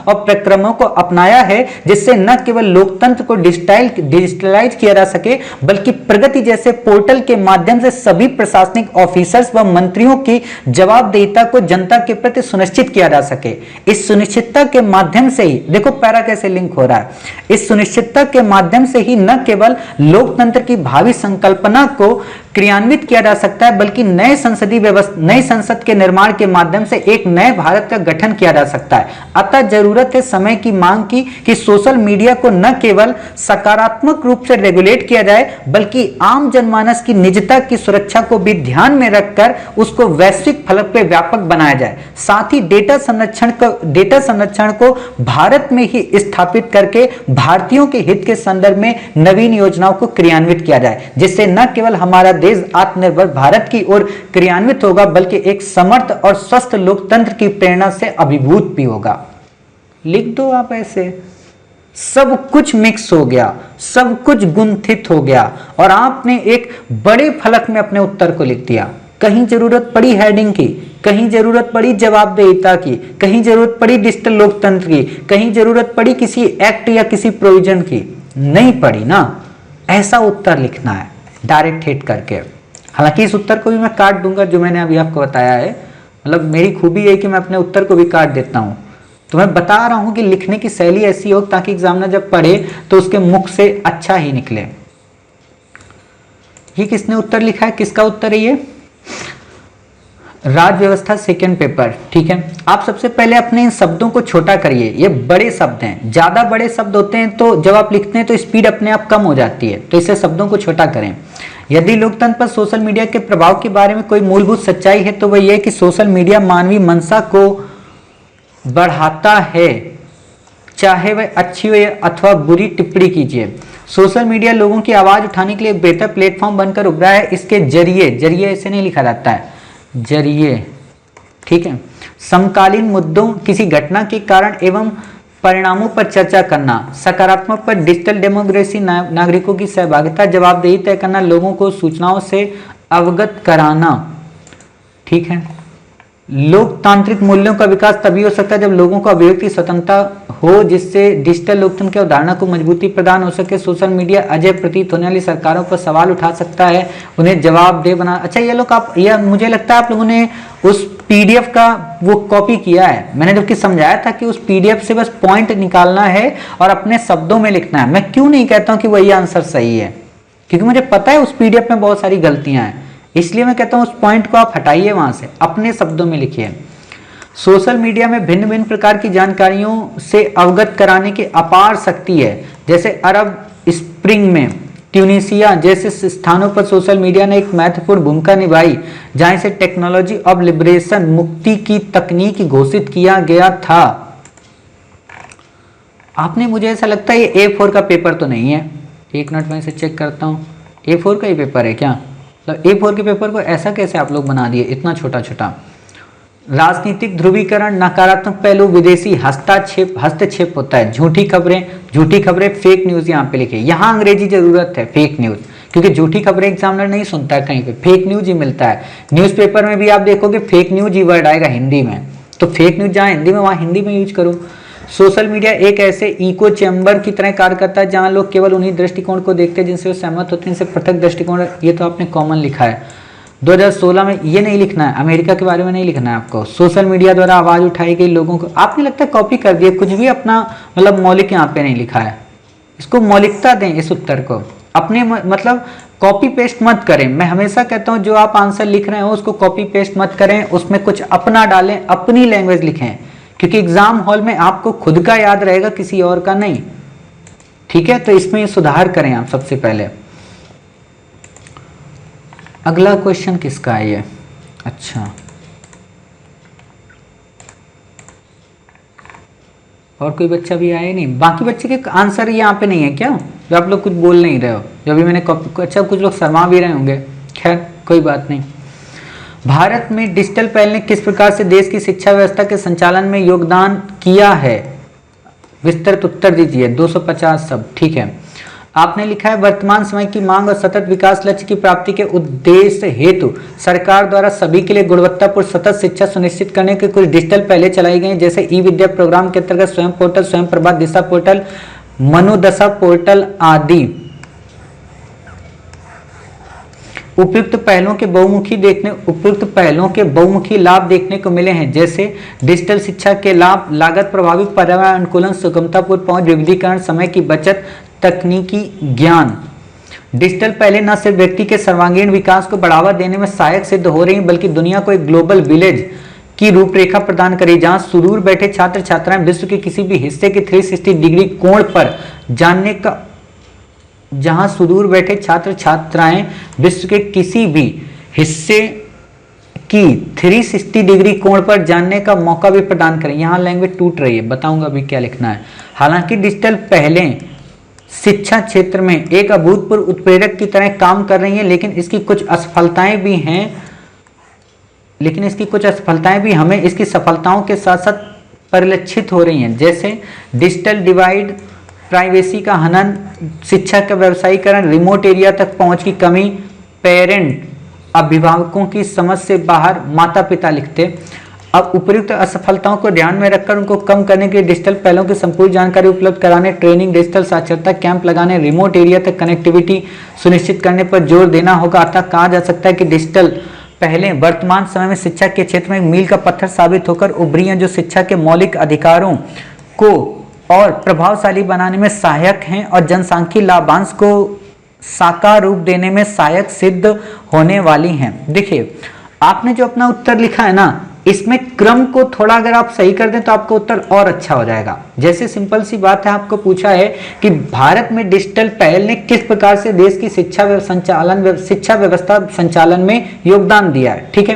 और प्रक्रमों को अपनाया है, जिससे न केवल लोकतंत्र को डिजिटलाइज किया जा सके बल्कि प्रगति जैसे पोर्टल के माध्यम से सभी प्रशासनिक ऑफिसर्स व मंत्रियों की जवाबदेहिता को जनता के प्रति सुनिश्चित किया जा सके। इस सुनिश्चितता के माध्यम से ही देखो पैरा कैसे लिंक हो रहा है, इस सुनिश्चितता के माध्यम से ही न केवल लोकतंत्र की भावी संकल्पना को क्रियान्वित किया जा सकता है बल्कि नए संसद के निर्माण के माध्यम से एक नए भारत का गठन किया जा सकता है। अतः जरूरत है समय की मांग की कि सोशल मीडिया को न केवल सकारात्मक रूप से रेगुलेट किया जाए बल्कि आम जनमानस की निजता की सुरक्षा को भी ध्यान में रखकर उसको वैश्विक फलक पे व्यापक बनाया जाए। साथ ही डेटा संरक्षण को भारत में ही स्थापित करके भारतीयों के हित के संदर्भ में नवीन योजनाओं को क्रियान्वित किया जाए, जिससे न केवल हमारा देश आत्मनिर्भर भारत की ओर क्रियान्वित होगा बल्कि एक समर्थ और स्वस्थ लोकतंत्र की प्रेरणा से अभिभूत भी होगा। लिख दो आप ऐसे, सब कुछ मिक्स हो गया, सब कुछ गुंथित हो गया और आपने एक बड़े फलक में अपने उत्तर को लिख दिया। कहीं जरूरत पड़ी हेडिंग की, कहीं जरूरत पड़ी जवाबदेहिता की, कहीं जरूरत पड़ी डिजिटल लोकतंत्र की, कहीं जरूरत पड़ी किसी एक्ट या किसी प्रोविजन की, नहीं पड़ी ना। ऐसा उत्तर लिखना है डायरेक्ट हिट करके। हालांकि इस उत्तर को भी मैं काट दूंगा जो मैंने अभी आपको बताया है, मतलब मेरी खूबी है कि मैं अपने उत्तर को भी काट देता हूं। तो मैं बता रहा हूं कि लिखने की शैली ऐसी हो ताकि एग्जामिनर जब पढ़े तो उसके मुख से अच्छा ही निकले। ये किसने उत्तर लिखा है, किसका उत्तर है ये? राज्य व्यवस्था सेकेंड पेपर, ठीक है। आप सबसे पहले अपने इन शब्दों को छोटा करिए, ये बड़े शब्द हैं, ज्यादा बड़े शब्द होते हैं तो जब आप लिखते हैं तो स्पीड अपने आप कम हो जाती है, तो इसे शब्दों को छोटा करें। यदि लोकतंत्र पर सोशल मीडिया के प्रभाव के बारे में कोई मूलभूत सच्चाई है तो वह यह कि सोशल मीडिया मानवीय मनसा को बढ़ाता है, चाहे वह अच्छी हो अथवा बुरी टिप्पणी कीजिए। सोशल मीडिया लोगों की आवाज उठाने के लिए एक बेहतर प्लेटफॉर्म बनकर उभरा है। इसके जरिए ऐसे नहीं लिखा जाता है, जरिए, ठीक है, समकालीन मुद्दों, किसी घटना के कारण एवं परिणामों पर चर्चा करना, सकारात्मक पर डिजिटल डेमोक्रेसी, नागरिकों की सहभागिता, जवाबदेही तय करना, लोगों को सूचनाओं से अवगत कराना, ठीक है। लोकतांत्रिक मूल्यों का विकास तभी हो सकता है जब लोगों को अभिव्यक्ति स्वतंत्रता हो, जिससे डिजिटल लोकतंत्र की अवधारणा को मजबूती प्रदान हो सके। सोशल मीडिया अजय प्रतीत होने वाली सरकारों पर सवाल उठा सकता है, उन्हें जवाबदेह बना। अच्छा ये लोग आप, यह मुझे लगता है आप लोगों ने उस पीडीएफ का वो कॉपी किया है। मैंने जबकि समझाया था कि उस पीडीएफ से बस पॉइंट निकालना है और अपने शब्दों में लिखना है। मैं क्यों नहीं कहता हूं कि वही आंसर सही है, क्योंकि मुझे पता है उस पीडीएफ में बहुत सारी गलतियां हैं, इसलिए मैं कहता हूं उस पॉइंट को आप हटाइए, वहां से अपने शब्दों में लिखिए। सोशल मीडिया में भिन्न भिन्न प्रकार की जानकारियों से अवगत कराने की अपार शक्ति है। जैसे अरब स्प्रिंग में ट्यूनीशिया जैसे स्थानों पर सोशल मीडिया ने एक महत्वपूर्ण भूमिका निभाई, जहां इसे टेक्नोलॉजी ऑफ लिबरेशन, मुक्ति की तकनीक घोषित किया गया था। आपने, मुझे ऐसा लगता है ये A4 का पेपर तो नहीं है, एक मिनट में इसे चेक करता हूँ। A4 का ही पेपर है क्या? मतलब A4 के पेपर को ऐसा कैसे आप लोग बना दिए, इतना छोटा छोटा। राजनीतिक ध्रुवीकरण, नकारात्मक पहलू, विदेशी हस्तक्षेप होता है, झूठी खबरें, फेक न्यूज यहाँ पे लिखे। यहाँ अंग्रेजी जरूरत है, फेक न्यूज, क्योंकि झूठी खबरें एग्जामिनर नहीं सुनता है कहीं पे, फेक न्यूज ही मिलता है। न्यूज़पेपर में भी आप देखोगे फेक न्यूज ही वर्ड आएगा हिंदी में, तो फेक न्यूज जहाँ हिंदी में वहाँ हिंदी में यूज करो। सोशल मीडिया एक ऐसे इको चैम्बर की तरह कार्य करता है जहाँ लोग केवल उन्हीं दृष्टिकोण को देखते हैं जिनसे वो सहमत होते हैं, इनसे पृथक दृष्टिकोण। ये तो आपने कॉमन लिखा है 2016 में, ये नहीं लिखना है, अमेरिका के बारे में नहीं लिखना है आपको। सोशल मीडिया द्वारा आवाज उठाई गई लोगों को, आपने लगता है कॉपी कर दिया, कुछ भी अपना मतलब मौलिक यहाँ पे नहीं लिखा है। इसको मौलिकता दें इस उत्तर को, अपने मतलब कॉपी पेस्ट मत करें। मैं हमेशा कहता हूँ जो आप आंसर लिख रहे हो उसको कॉपी पेस्ट मत करें, उसमें कुछ अपना डालें, अपनी लैंग्वेज लिखें, क्योंकि एग्जाम हॉल में आपको खुद का याद रहेगा, किसी और का नहीं। ठीक है, तो इसमें सुधार करें आप सबसे पहले। अगला क्वेश्चन किसका है ये? अच्छा, और कोई बच्चा भी आया नहीं? बाकी बच्चे के आंसर यहाँ पे नहीं है क्या, जो आप लोग कुछ बोल नहीं रहे हो, जो भी मैंने अच्छा, कुछ लोग शर्मा भी रहे होंगे, खैर कोई बात नहीं। भारत में डिजिटल पहल ने किस प्रकार से देश की शिक्षा व्यवस्था के संचालन में योगदान किया है? विस्तृत उत्तर दीजिए। 250 सब ठीक है। आपने लिखा है वर्तमान समय की मांग और सतत विकास लक्ष्य की प्राप्ति के उद्देश्य हेतु सरकार द्वारा सभी के लिए गुणवत्तापूर्ण सतत शिक्षा सुनिश्चित करने के कुछ डिजिटल पहले चलाई गई, जैसे ई विद्या प्रोग्राम के अंतर्गत स्वयं पोर्टल, स्वयं प्रभा, दिशा पोर्टल, मनोदशा पोर्टल आदि। उपयुक्त पहलों के बहुमुखी लाभ देखने को मिले हैं, जैसे डिजिटल शिक्षा के लाभ, लागत प्रभावी, पर्यावरण अनुकूलन, सुगमतापूर्ण पहुंच, विविधीकरण, समय की बचत, तकनीकी ज्ञान। डिजिटल पहले न सिर्फ व्यक्ति के सर्वांगीण विकास को बढ़ावा देने में सहायक सिद्ध हो रही बल्कि दुनिया को एक ग्लोबल विलेज की रूपरेखा प्रदान करी, जहां सुदूर बैठे छात्र छात्राएं विश्व के किसी भी हिस्से के 360 डिग्री कोण पर जानने का विश्व के किसी भी हिस्से की 360 डिग्री कोण पर जानने का मौका भी प्रदान करें। यहाँ लैंग्वेज टूट रही है, बताऊंगा अभी क्या लिखना है। हालांकि डिजिटल पहलें शिक्षा क्षेत्र में एक अभूतपूर्व उत्प्रेरक की तरह काम कर रही हैं, लेकिन इसकी कुछ असफलताएं भी हमें इसकी सफलताओं के साथ साथ परिलक्षित हो रही हैं, जैसे डिजिटल डिवाइड, प्राइवेसी का हनन, शिक्षा का व्यवसायीकरण, रिमोट एरिया तक पहुंच की कमी, पेरेंट अभिभावकों की समझ से बाहर। माता पिता लिखते, अब उपयुक्त असफलताओं को ध्यान में रखकर उनको कम करने के लिए डिजिटल पहलों की संपूर्ण जानकारी उपलब्ध कराने, ट्रेनिंग, डिजिटल साक्षरता कैंप लगाने, रिमोट एरिया तक कनेक्टिविटी सुनिश्चित करने पर जोर देना होगा। अतः कहा जा सकता है कि डिजिटल पहले वर्तमान समय में शिक्षा के क्षेत्र में मील का पत्थर साबित होकर उभरी हैं, जो शिक्षा के मौलिक अधिकारों को और प्रभावशाली बनाने में सहायक हैं और जनसांख्यिकीय लाभांश को साकार रूप देने में सहायक सिद्ध होने वाली हैं। देखिए, आपने जो अपना उत्तर लिखा है ना, इसमें क्रम को थोड़ा अगर आप सही कर दें तो आपका उत्तर और अच्छा हो जाएगा। जैसे सिंपल सी बात है, आपको पूछा है कि भारत में डिजिटल पहल ने किस प्रकार से देश की शिक्षा व्यवस्था संचालन में योगदान दिया है, ठीक है।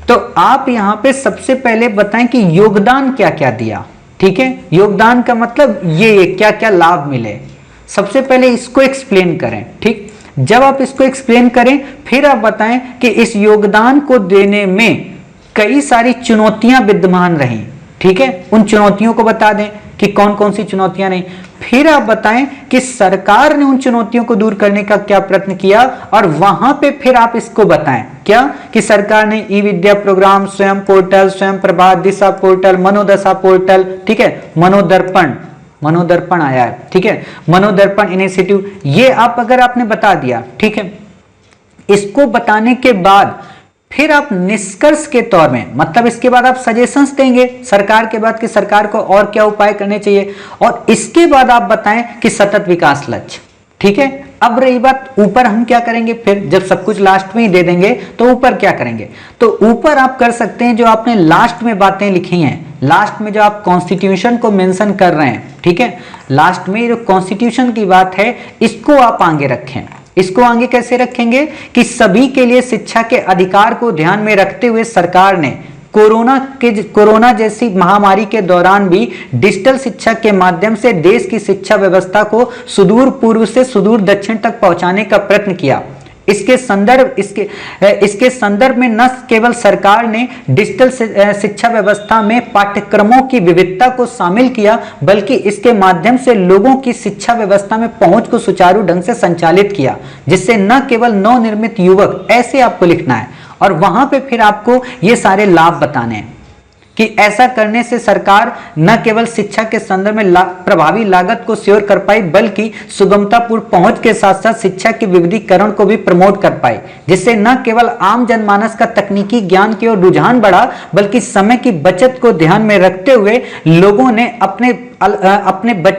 तो आप यहाँ पे सबसे पहले बताएं कि योगदान क्या क्या दिया, ठीक है। योगदान का मतलब ये क्या क्या लाभ मिले, सबसे पहले इसको एक्सप्लेन करें, ठीक। जब आप इसको एक्सप्लेन करें फिर आप बताएं कि इस योगदान को देने में कई सारी चुनौतियां विद्यमान रही, ठीक है। उन चुनौतियों को बता दें कि कौन कौन सी चुनौतियां रही। फिर आप बताएं कि सरकार ने उन चुनौतियों को दूर करने का क्या प्रयत्न किया, और वहां पे फिर आप इसको बताएं क्या कि सरकार ने ई विद्या प्रोग्राम, स्वयं पोर्टल, स्वयं प्रभा, दिशा पोर्टल, मनोदशा पोर्टल, ठीक है, मनोदर्पण आया है, ठीक है, मनोदर्पण इनिशिएटिव, ये आप अगर आपने बता दिया, ठीक है। इसको बताने के बाद फिर आप निष्कर्ष के तौर में, मतलब इसके बाद आप सजेशंस देंगे सरकार के बाद कि सरकार को और क्या उपाय करने चाहिए, और इसके बाद आप बताएं कि सतत विकास लक्ष्य, ठीक है। अब रही बात ऊपर हम क्या करेंगे, फिर जब सब कुछ लास्ट में ही दे देंगे तो ऊपर क्या करेंगे, तो ऊपर आप कर सकते हैं जो आपने लास्ट में बातें लिखी हैं, लास्ट में जो आप कॉन्स्टिट्यूशन को मेंशन कर रहे हैं, ठीक है, लास्ट में जो कॉन्स्टिट्यूशन की बात है इसको आप आगे रखें। इसको आगे कैसे रखेंगे कि सभी के लिए शिक्षा के अधिकार को ध्यान में रखते हुए सरकार ने कोरोना जैसी महामारी के दौरान भी डिजिटल शिक्षा के माध्यम से देश की शिक्षा व्यवस्था को सुदूर पूर्व से सुदूर दक्षिण तक पहुंचाने का प्रयत्न किया। इसके संदर्भ में न केवल सरकार ने डिजिटल शिक्षा व्यवस्था में पाठ्यक्रमों की विविधता को शामिल किया, बल्कि इसके माध्यम से लोगों की शिक्षा व्यवस्था में पहुंच को सुचारू ढंग से संचालित किया, जिससे न केवल नवनिर्मित युवक, ऐसे आपको लिखना है और वहां पे फिर आपको ये सारे लाभ बताने हैं कि ऐसा करने से सरकार न केवल शिक्षा के संदर्भ में प्रभावी लागत को श्योर कर पाई, बल्कि सुगमतापूर्ण पहुंच के साथ साथ शिक्षा के विविधीकरण को भी प्रमोट कर पाई, जिससे न केवल आम जनमानस का तकनीकी ज्ञान की ओर रुझान बढ़ा, बल्कि समय की बचत को ध्यान में रखते हुए लोगों ने अपने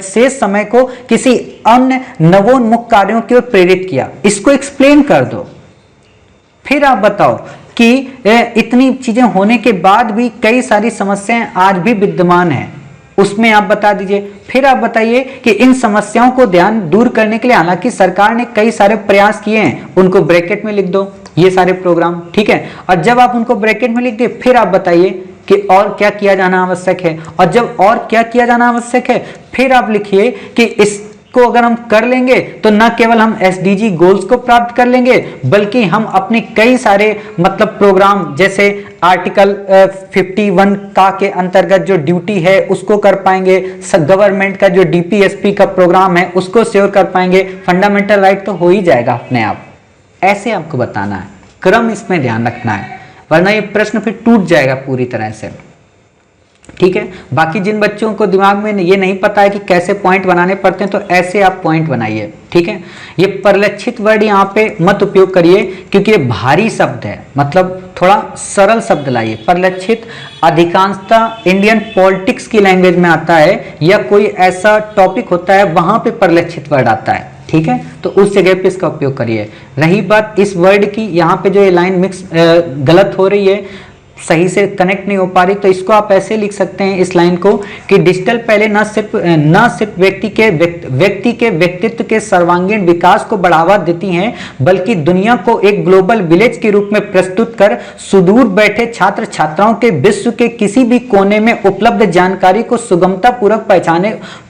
शेष समय को किसी अन्य नवोन्मुख कार्यों की ओर प्रेरित किया। इसको एक्सप्लेन कर दो। फिर आप बताओ कि इतनी चीजें होने के बाद भी कई सारी समस्याएं आज भी विद्यमान हैं, उसमें आप बता दीजिए। फिर आप बताइए कि इन समस्याओं को ध्यान दूर करने के लिए हालांकि सरकार ने कई सारे प्रयास किए हैं, उनको ब्रैकेट में लिख दो ये सारे प्रोग्राम, ठीक है। और जब आप उनको ब्रैकेट में लिख दिए फिर आप बताइए कि और क्या किया जाना आवश्यक है, और जब और क्या किया जाना आवश्यक है फिर आप लिखिए कि इस को अगर हम कर लेंगे तो न केवल हम एसडीजी गोल्स को प्राप्त कर लेंगे, बल्कि हम अपने कई सारे मतलब प्रोग्राम जैसे आर्टिकल 51 का के अंतर्गत जो ड्यूटी है उसको कर पाएंगे, गवर्नमेंट का जो डीपीएसपी का प्रोग्राम है उसको श्योर कर पाएंगे, फंडामेंटल राइट तो हो ही जाएगा अपने आप। ऐसे आपको बताना है, क्रम इसमें ध्यान रखना है, वरना ये प्रश्न फिर टूट जाएगा पूरी तरह से, ठीक है। बाकी जिन बच्चों को दिमाग में ये नहीं पता है कि कैसे पॉइंट बनाने पड़ते हैं तो ऐसे आप पॉइंट बनाइए, ठीक है। ये परिलक्षित वर्ड यहाँ पे मत उपयोग करिए क्योंकि ये भारी शब्द है, मतलब थोड़ा सरल शब्द लाइए। परिलक्षित अधिकांशतः इंडियन पॉलिटिक्स की लैंग्वेज में आता है या कोई ऐसा टॉपिक होता है वहां पे परिलक्षित वर्ड आता है, ठीक है, तो उस जगह पे इसका उपयोग करिए। रही बात इस वर्ड की, यहाँ पे जो ये लाइन मिक्स गलत हो रही है, सही से कनेक्ट नहीं हो पा रही, तो इसको आप ऐसे लिख सकते हैं इस लाइन को कि डिजिटल पहले न सिर्फ व्यक्ति के व्यक्तित्व के सर्वांगीण विकास को बढ़ावा देती हैं, बल्कि दुनिया को एक ग्लोबल विलेज के रूप में प्रस्तुत कर सुदूर बैठे छात्र छात्राओं के विश्व के किसी भी कोने में उपलब्ध जानकारी को सुगमता पूर्वक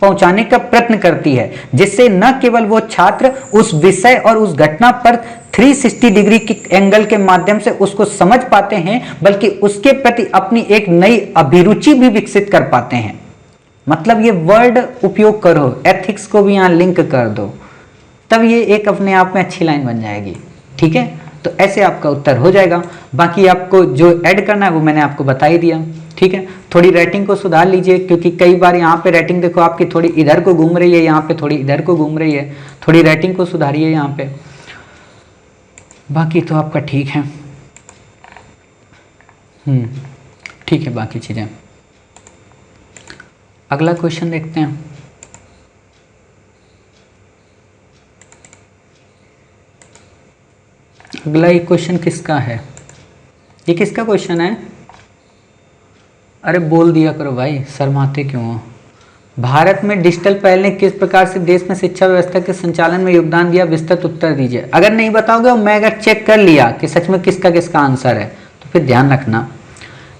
पहुंचाने का प्रयत्न करती है, जिससे न केवल वो छात्र उस विषय और उस घटना पर 360 डिग्री के एंगल के माध्यम से उसको समझ पाते हैं, बल्कि उसके प्रति अपनी एक नई अभिरुचि भी विकसित कर पाते हैं। मतलब ये वर्ड उपयोग करो, एथिक्स को भी यहां लिंक कर दो, तब ये एक अपने आप में अच्छी लाइन बन जाएगी, ठीक है। तो ऐसे आपका उत्तर हो जाएगा। बाकी आपको जो ऐड करना है वो मैंने आपको बता ही दिया, ठीक है। थोड़ी राइटिंग को सुधार लीजिए क्योंकि कई बार यहाँ पे राइटिंग देखो आपकी थोड़ी इधर को घूम रही है, यहाँ पे थोड़ी इधर को घूम रही है, थोड़ी राइटिंग को सुधारिए यहाँ पे। बाकी तो आपका ठीक है, ठीक है बाकी चीजें। अगला क्वेश्चन देखते हैं। अगला एक क्वेश्चन किसका है, ये किसका क्वेश्चन है? अरे बोल दिया करो भाई, शर्माते क्यों हो। भारत में डिजिटल पहल ने किस प्रकार से देश में शिक्षा व्यवस्था के संचालन में योगदान दिया, विस्तृत उत्तर दीजिए। अगर नहीं बताओगे और मैं अगर चेक कर लिया कि सच में किसका किसका आंसर है तो फिर ध्यान रखना।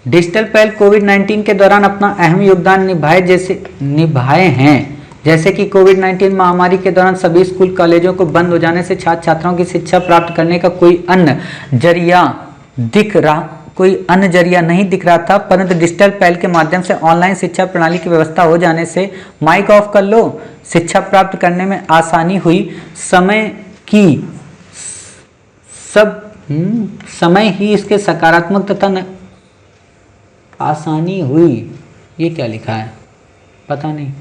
डिजिटल पहल कोविड-19 के दौरान अपना अहम योगदान निभाए हैं, जैसे कि कोविड-19 महामारी के दौरान सभी स्कूल कॉलेजों को बंद हो जाने से छात्र छात्राओं की शिक्षा प्राप्त करने का कोई अन्य जरिया नहीं दिख रहा था, परंतु डिजिटल पहल के माध्यम से ऑनलाइन शिक्षा प्रणाली की व्यवस्था हो जाने से माइक ऑफ कर लो, शिक्षा प्राप्त करने में आसानी हुई। समय ही इसके सकारात्मक तथा आसानी हुई, ये क्या लिखा है पता नहीं।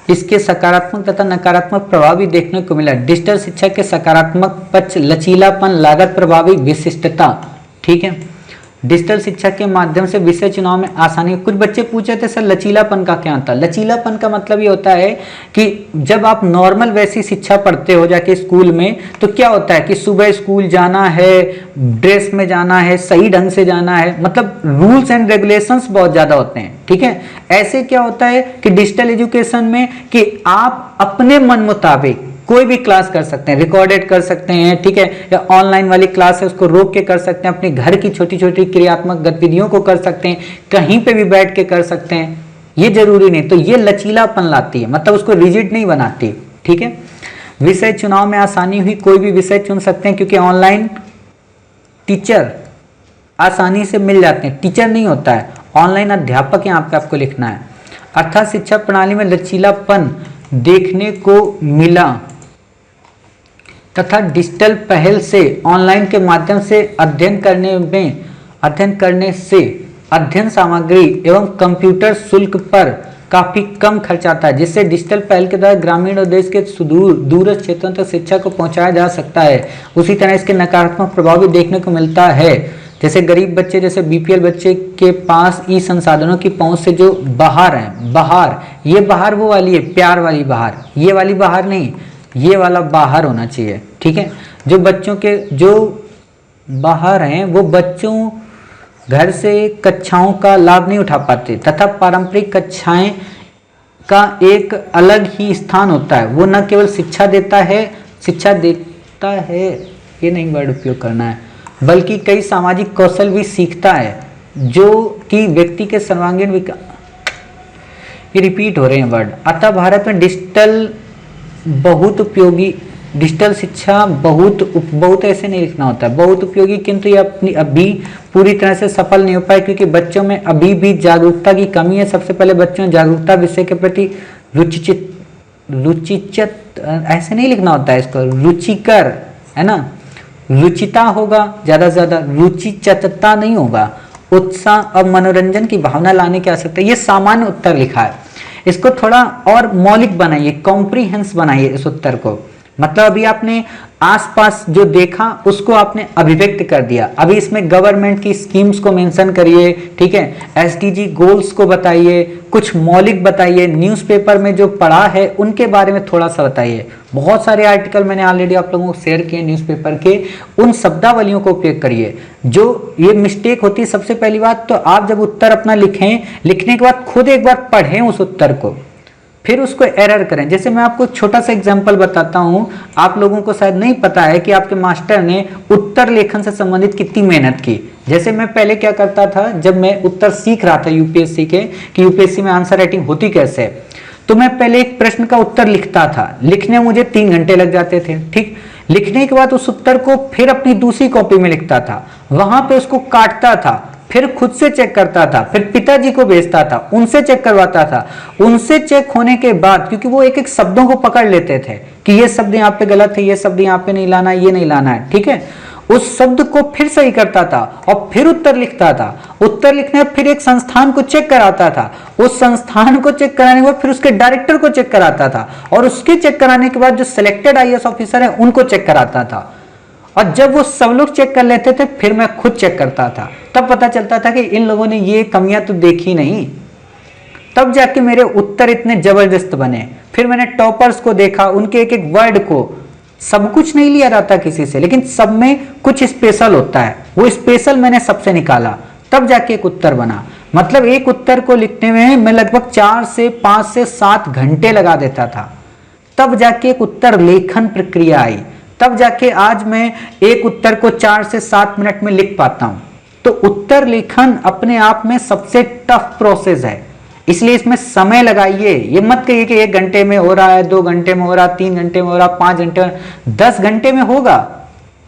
इसके सकारात्मक तथा नकारात्मक प्रभाव भी देखने को मिला। डिजिटल शिक्षा के सकारात्मक पक्ष लचीलापन, लागत प्रभावी, विशिष्टता, ठीक है। डिजिटल शिक्षा के माध्यम से विषय चुनाव में आसानी। कुछ बच्चे पूछ रहे थे सर लचीलापन का क्या होता है। लचीलापन का मतलब ये होता है कि जब आप नॉर्मल वैसी शिक्षा पढ़ते हो जाके स्कूल में, तो क्या होता है कि सुबह स्कूल जाना है, ड्रेस में जाना है, सही ढंग से जाना है, मतलब रूल्स एंड रेगुलेशंस बहुत ज्यादा होते हैं, ठीक है। ऐसे क्या होता है कि डिजिटल एजुकेशन में कि आप अपने मन मुताबिक कोई भी क्लास कर सकते हैं, रिकॉर्डेड कर सकते हैं, ठीक है, या ऑनलाइन वाली क्लास है उसको रोक के कर सकते हैं, अपने घर की छोटी छोटी क्रियात्मक गतिविधियों को कर सकते हैं, कहीं पे भी बैठ के कर सकते हैं, ये जरूरी नहीं। तो ये लचीलापन लाती है, मतलब उसको रिजिड नहीं बनाती, ठीक है। विषय चुनाव में आसानी हुई, कोई भी विषय चुन सकते हैं क्योंकि ऑनलाइन टीचर आसानी से मिल जाते हैं, टीचर नहीं होता है, ऑनलाइन अध्यापक यहाँ पे आपको लिखना है। अर्थात शिक्षा प्रणाली में लचीलापन देखने को मिला तथा डिजिटल पहल से ऑनलाइन के माध्यम से अध्ययन करने से अध्ययन सामग्री एवं कंप्यूटर शुल्क पर काफी कम खर्च आता है, जिससे डिजिटल पहल के द्वारा ग्रामीण और देश के सुदूर दूरस्थ क्षेत्रों तक शिक्षा को पहुंचाया जा सकता है। उसी तरह इसके नकारात्मक प्रभाव भी देखने को मिलता है, जैसे गरीब बच्चे, जैसे बीपीएल बच्चे के पास ई संसाधनों की पहुंच से जो बाहर हैं, बाहर, ये बाहर वो वाली है प्यार वाली बाहर, ये वाली बाहर नहीं, ये वाला बाहर होना चाहिए, ठीक है। जो बच्चों के जो बाहर हैं वो बच्चों घर से कक्षाओं का लाभ नहीं उठा पाते तथा पारंपरिक कक्षाएं का एक अलग ही स्थान होता है। वो न केवल शिक्षा देता है, ये नहीं वर्ड उपयोग करना है, बल्कि कई सामाजिक कौशल भी सीखता है जो कि व्यक्ति के सर्वांगीण विकास, ये रिपीट हो रहे हैं वर्ड। अतः भारत में डिजिटल शिक्षा बहुत ऐसे नहीं लिखना होता है, बहुत उपयोगी, किंतु ये अपनी अभी पूरी तरह से सफल नहीं हो पाए क्योंकि बच्चों में अभी भी जागरूकता की कमी है। सबसे पहले बच्चों में जागरूकता विषय के प्रति रुचिचित ऐसे नहीं लिखना होता है इसको, रुचिकर है ना, रुचिता होगा ज्यादा से ज्यादा, रुचिचतता नहीं होगा। उत्साह और मनोरंजन की भावना लाने की आवश्यकता, ये सामान्य उत्तर लिखा है, इसको थोड़ा और मौलिक बनाइए, कॉम्प्रीहेंस बनाइए इस उत्तर को। मतलब अभी आपने आसपास जो देखा उसको आपने अभिव्यक्त कर दिया, अभी इसमें गवर्नमेंट की स्कीम्स को मेंशन करिए, ठीक है, एसडीजी गोल्स को बताइए, कुछ मौलिक बताइए, न्यूज़पेपर में जो पढ़ा है उनके बारे में थोड़ा सा बताइए। बहुत सारे आर्टिकल मैंने ऑलरेडी आप लोगों को शेयर किए न्यूज़पेपर के, उन शब्दावलियों को उपयोग करिए। जो ये मिस्टेक होती है, सबसे पहली बात तो आप जब उत्तर अपना लिखें, लिखने के बाद खुद एक बार पढ़ें उस उत्तर को, फिर उसको एरर करें। जैसे मैं आपको छोटा सा एग्जांपल बताता हूं, आप लोगों को शायद नहीं पता है कि आपके मास्टर ने उत्तर लेखन से संबंधित कितनी मेहनत की। जैसे मैं पहले क्या करता था, जब मैं उत्तर सीख रहा था यूपीएससी के कि यूपीएससी में आंसर राइटिंग होती कैसे, तो मैं पहले एक प्रश्न का उत्तर लिखता था, लिखने में मुझे 3 घंटे लग जाते थे, ठीक। लिखने के बाद उस उत्तर को फिर अपनी दूसरी कॉपी में लिखता था, वहां पे उसको काटता था, फिर खुद से चेक करता था, फिर पिताजी को भेजता था, उनसे चेक करवाता था। उनसे चेक होने के बाद, क्योंकि वो एक एक शब्दों को पकड़ लेते थे कि ये शब्द यहाँ पे गलत है, ये शब्द यहाँ पे नहीं लाना है, ये नहीं लाना है, ठीक है, उस शब्द को फिर सही करता था और फिर उत्तर लिखता था। उत्तर लिखने फिर एक संस्थान को चेक कराता था, उस संस्थान को चेक कराने के बाद फिर उसके डायरेक्टर को चेक कराता था, और उसके चेक कराने के बाद जो सिलेक्टेड आईएएस ऑफिसर है उनको चेक कराता था। और जब वो सब लोग चेक कर लेते थे फिर मैं खुद चेक करता था, तब पता चलता था कि इन लोगों ने ये कमियां तो देखी नहीं, तब जाके मेरे उत्तर इतने जबरदस्त बने। फिर मैंने टॉपर्स को देखा, उनके एक एक वर्ड को, सब कुछ नहीं लिया जाता किसी से, लेकिन सब में कुछ स्पेशल होता है, वो स्पेशल मैंने सबसे निकाला, तब जाके एक उत्तर बना। मतलब एक उत्तर को लिखने में मैं लगभग 4 से 5 से 7 घंटे लगा देता था, तब जाके एक उत्तर लेखन प्रक्रिया आई, तब जाके आज मैं एक उत्तर को 4 से 7 मिनट में लिख पाता हूं। तो उत्तर लेखन अपने आप में सबसे टफ प्रोसेस है, इसलिए इसमें समय लगाइए। ये मत कहिए कि 1 घंटे में हो रहा है, 2 घंटे में हो रहा, 3 घंटे में हो रहा, 5 घंटे में, 10 घंटे में होगा।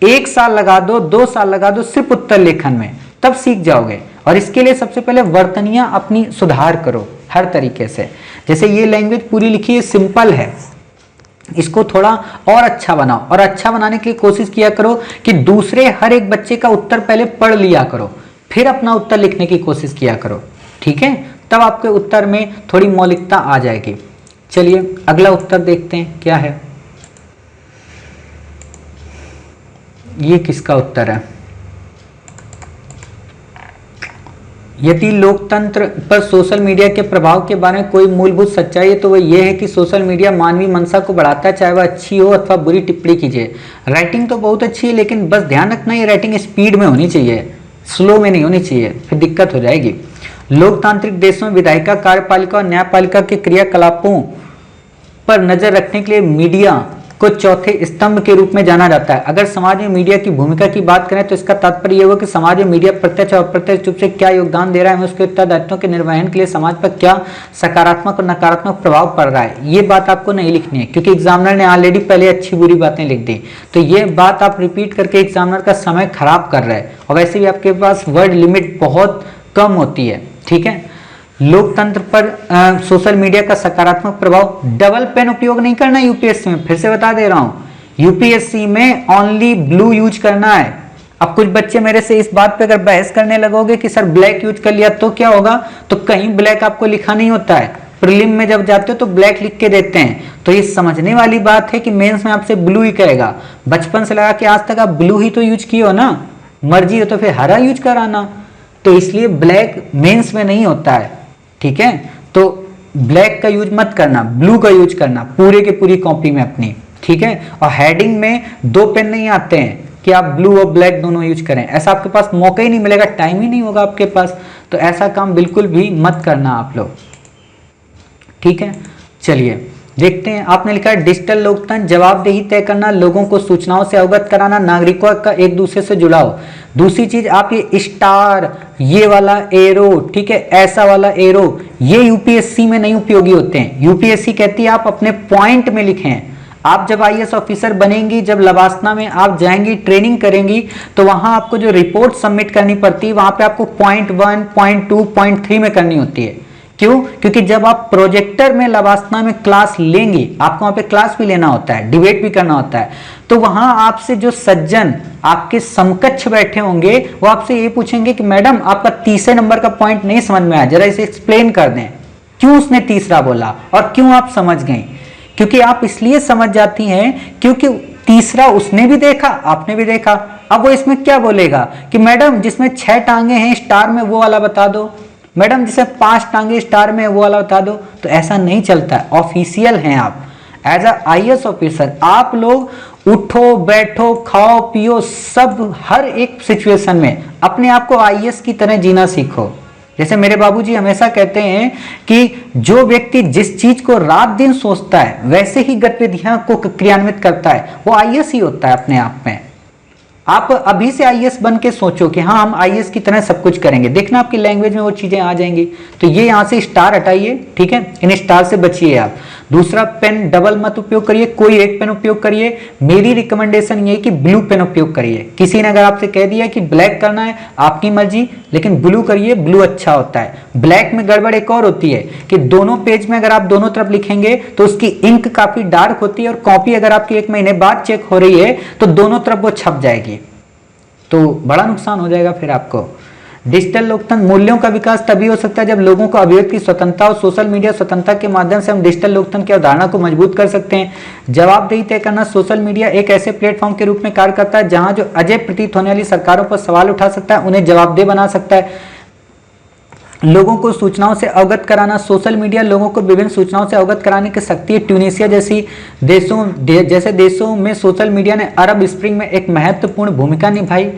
1 साल लगा दो, 2 साल लगा दो सिर्फ उत्तर लेखन में, तब सीख जाओगे। और इसके लिए सबसे पहले वर्तनियां अपनी सुधार करो हर तरीके से। जैसे ये लैंग्वेज पूरी लिखी है, सिंपल है, इसको थोड़ा और अच्छा बनाओ, और अच्छा बनाने की कोशिश किया करो कि दूसरे हर एक बच्चे का उत्तर पहले पढ़ लिया करो, फिर अपना उत्तर लिखने की कोशिश किया करो, ठीक है, तब आपके उत्तर में थोड़ी मौलिकता आ जाएगी। चलिए अगला उत्तर देखते हैं क्या है। ये किसका उत्तर है? यदि लोकतंत्र पर सोशल मीडिया के प्रभाव के बारे में कोई मूलभूत सच्चाई है तो वह यह है कि सोशल मीडिया मानवीय मंशा को बढ़ाता है, चाहे वह अच्छी हो अथवा बुरी टिप्पणी कीजिए। राइटिंग तो बहुत अच्छी है, लेकिन बस ध्यान रखना ये राइटिंग स्पीड में होनी चाहिए, स्लो में नहीं होनी चाहिए, फिर दिक्कत हो जाएगी। लोकतांत्रिक देशों में विधायिका, कार्यपालिका और न्यायपालिका के क्रियाकलापों पर नजर रखने के लिए मीडिया को चौथे स्तंभ के रूप में जाना जाता है। अगर समाज में मीडिया की भूमिका की बात करें तो इसका तात्पर्य यह होगा कि समाज में मीडिया प्रत्यक्ष और अप्रत्यक्ष रूप से क्या योगदान दे रहा है, उसके उत्तरदायित्वों के निर्वहन के लिए समाज पर क्या सकारात्मक और नकारात्मक प्रभाव पड़ रहा है। ये बात आपको नहीं लिखनी है, क्योंकि एग्जामिनर ने ऑलरेडी पहले अच्छी बुरी बातें लिख दी, तो ये बात आप रिपीट करके एग्जामिनर का समय खराब कर रहे हैं। और वैसे भी आपके पास वर्ड लिमिट बहुत कम होती है, ठीक है। लोकतंत्र पर सोशल मीडिया का सकारात्मक प्रभाव, डबल पेन उपयोग नहीं करना यूपीएससी में, फिर से बता दे रहा हूं, यूपीएससी में ओनली ब्लू यूज करना है। अब कुछ बच्चे मेरे से इस बात पे अगर बहस करने लगोगे कि सर ब्लैक यूज कर लिया तो क्या होगा, तो कहीं ब्लैक आपको लिखा नहीं होता है, प्रीलिम में जब जाते हो तो ब्लैक लिख के देते हैं। तो ये समझने वाली बात है कि मेंस में आपसे ब्लू ही कहेगा। बचपन से लगा कि आज तक आप ब्लू ही तो यूज किए हो ना, मर्जी हो तो फिर हरा यूज कराना, तो इसलिए ब्लैक मेंस में नहीं होता है, ठीक है। तो ब्लैक का यूज मत करना, ब्लू का यूज करना पूरे के पूरी कॉपी में अपनी, ठीक है। और हेडिंग में दो पेन नहीं आते हैं कि आप ब्लू और ब्लैक दोनों यूज करें, ऐसा आपके पास मौका ही नहीं मिलेगा, टाइम ही नहीं होगा आपके पास, तो ऐसा काम बिल्कुल भी मत करना आप लोग, ठीक है। चलिए देखते हैं, आपने लिखा है डिजिटल लोकतंत्र, जवाबदेही तय करना, लोगों को सूचनाओं से अवगत कराना, नागरिकों का एक दूसरे से जुड़ाव। दूसरी चीज, आप ये स्टार, ये वाला एरो, ठीक है, ऐसा वाला एरो, ये यूपीएससी में नहीं उपयोगी होते हैं। यूपीएससी कहती है आप अपने पॉइंट में लिखें। आप जब आईएएस ऑफिसर बनेंगी, जब लवासना में आप जाएंगी, ट्रेनिंग करेंगी, तो वहां आपको जो रिपोर्ट सबमिट करनी पड़ती है, वहां पे आपको पॉइंट 1, पॉइंट 2, पॉइंट 3 में करनी होती है। क्यों? क्योंकि जब आप प्रोजेक्टर में लवासना में क्लास लेंगी, आपको वहां पे क्लास भी लेना होता है, डिबेट भी करना होता है, तो वहां आपसे जो सज्जन आपके समकक्ष बैठे होंगे वो आपसे ये पूछेंगे कि मैडम आपका तीसरे नंबर का पॉइंट नहीं समझ में आया, जरा इसे एक्सप्लेन कर दें, क्यों उसने तीसरा बोला और क्यों आप समझ गए। क्योंकि आप इसलिए समझ जाती हैं क्योंकि तीसरा उसने भी देखा, आपने भी देखा। अब वो इसमें क्या बोलेगा कि मैडम जिसमें 6 टांगे हैं स्टार में वो वाला बता दो, मैडम जिसे 5 टांगे स्टार में वो वाला बता दो। तो ऐसा नहीं चलता है, ऑफिशियल हैं आप एज अ आईएएस ऑफिसर। आप लोग उठो बैठो खाओ पियो सब, हर एक सिचुएशन में अपने आप को आईएएस की तरह जीना सीखो। जैसे मेरे बाबूजी हमेशा कहते हैं कि जो व्यक्ति जिस चीज को रात दिन सोचता है वैसे ही गतिविधियां को क्रियान्वित करता है, वो आईएएस ही होता है अपने आप में। आप अभी से आईएएस बन के सोचो कि हाँ हम आईएएस की तरह सब कुछ करेंगे, देखना आपकी लैंग्वेज में वो चीजें आ जाएंगी। तो ये यहाँ से स्टार हटाइए, ठीक है, इन स्टार से बचिए आप। दूसरा, पेन डबल मत उपयोग करिए, कोई एक पेन उपयोग करिए। मेरी रिकमेंडेशन ये है कि ब्लू पेन उपयोग करिए। किसी ने अगर आपसे कह दिया कि ब्लैक करना है, आपकी मर्जी, लेकिन ब्लू करिए, ब्लू अच्छा होता है। ब्लैक में गड़बड़ एक और होती है कि दोनों पेज में अगर आप दोनों तरफ लिखेंगे तो उसकी इंक काफी डार्क होती है और कॉपी अगर आपकी 1 महीने बाद चेक हो रही है तो दोनों तरफ वो छप जाएगी, तो बड़ा नुकसान हो जाएगा फिर आपको। डिजिटल लोकतंत्र, मूल्यों का विकास तभी हो सकता है जब लोगों को अभिव्यक्ति की स्वतंत्रता और सोशल मीडिया स्वतंत्रता के माध्यम से हम डिजिटल लोकतंत्र की अवधारणा को मजबूत कर सकते हैं। जवाबदेही तय करना, सोशल मीडिया एक ऐसे प्लेटफॉर्म के रूप में कार्य करता है जहां जो अजय प्रतीत होने वाली सरकारों पर सवाल उठा सकता है, उन्हें जवाबदेह बना सकता है। लोगों को सूचनाओं से अवगत कराना, सोशल मीडिया लोगों को विभिन्न सूचनाओं से अवगत कराने की शक्ति है। ट्यूनीशिया जैसे देशों में सोशल मीडिया ने अरब स्प्रिंग में एक महत्वपूर्ण भूमिका निभाई।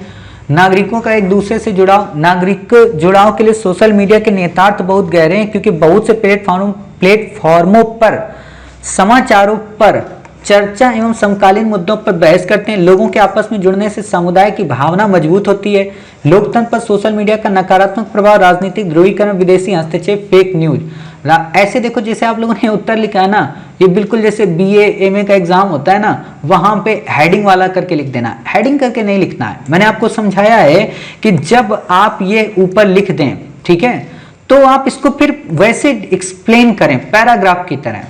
नागरिकों का एक दूसरे से जुड़ाव, नागरिक जुड़ाव के लिए सोशल मीडिया के नेतार्थ बहुत गहरे हैं, क्योंकि बहुत से प्लेटफॉर्मों पर समाचारों पर चर्चा एवं समकालीन मुद्दों पर बहस करते हैं। लोगों के आपस में जुड़ने से समुदाय की भावना मजबूत होती है। लोकतंत्र पर सोशल मीडिया का नकारात्मक प्रभाव, राजनीतिक ध्रुवीकरण, विदेशी हस्तक्षेप, फेक न्यूज। ऐसे देखो जैसे आप लोगों ने उत्तर लिखा है ना, ये बिल्कुल जैसे बीए एमए का एग्जाम होता है ना, वहां पे हेडिंग वाला करके लिख देना, हेडिंग करके नहीं लिखना है। मैंने आपको समझाया है कि जब आप ये ऊपर लिख दें, ठीक है, तो आप इसको फिर वैसे एक्सप्लेन करें पैराग्राफ की तरह,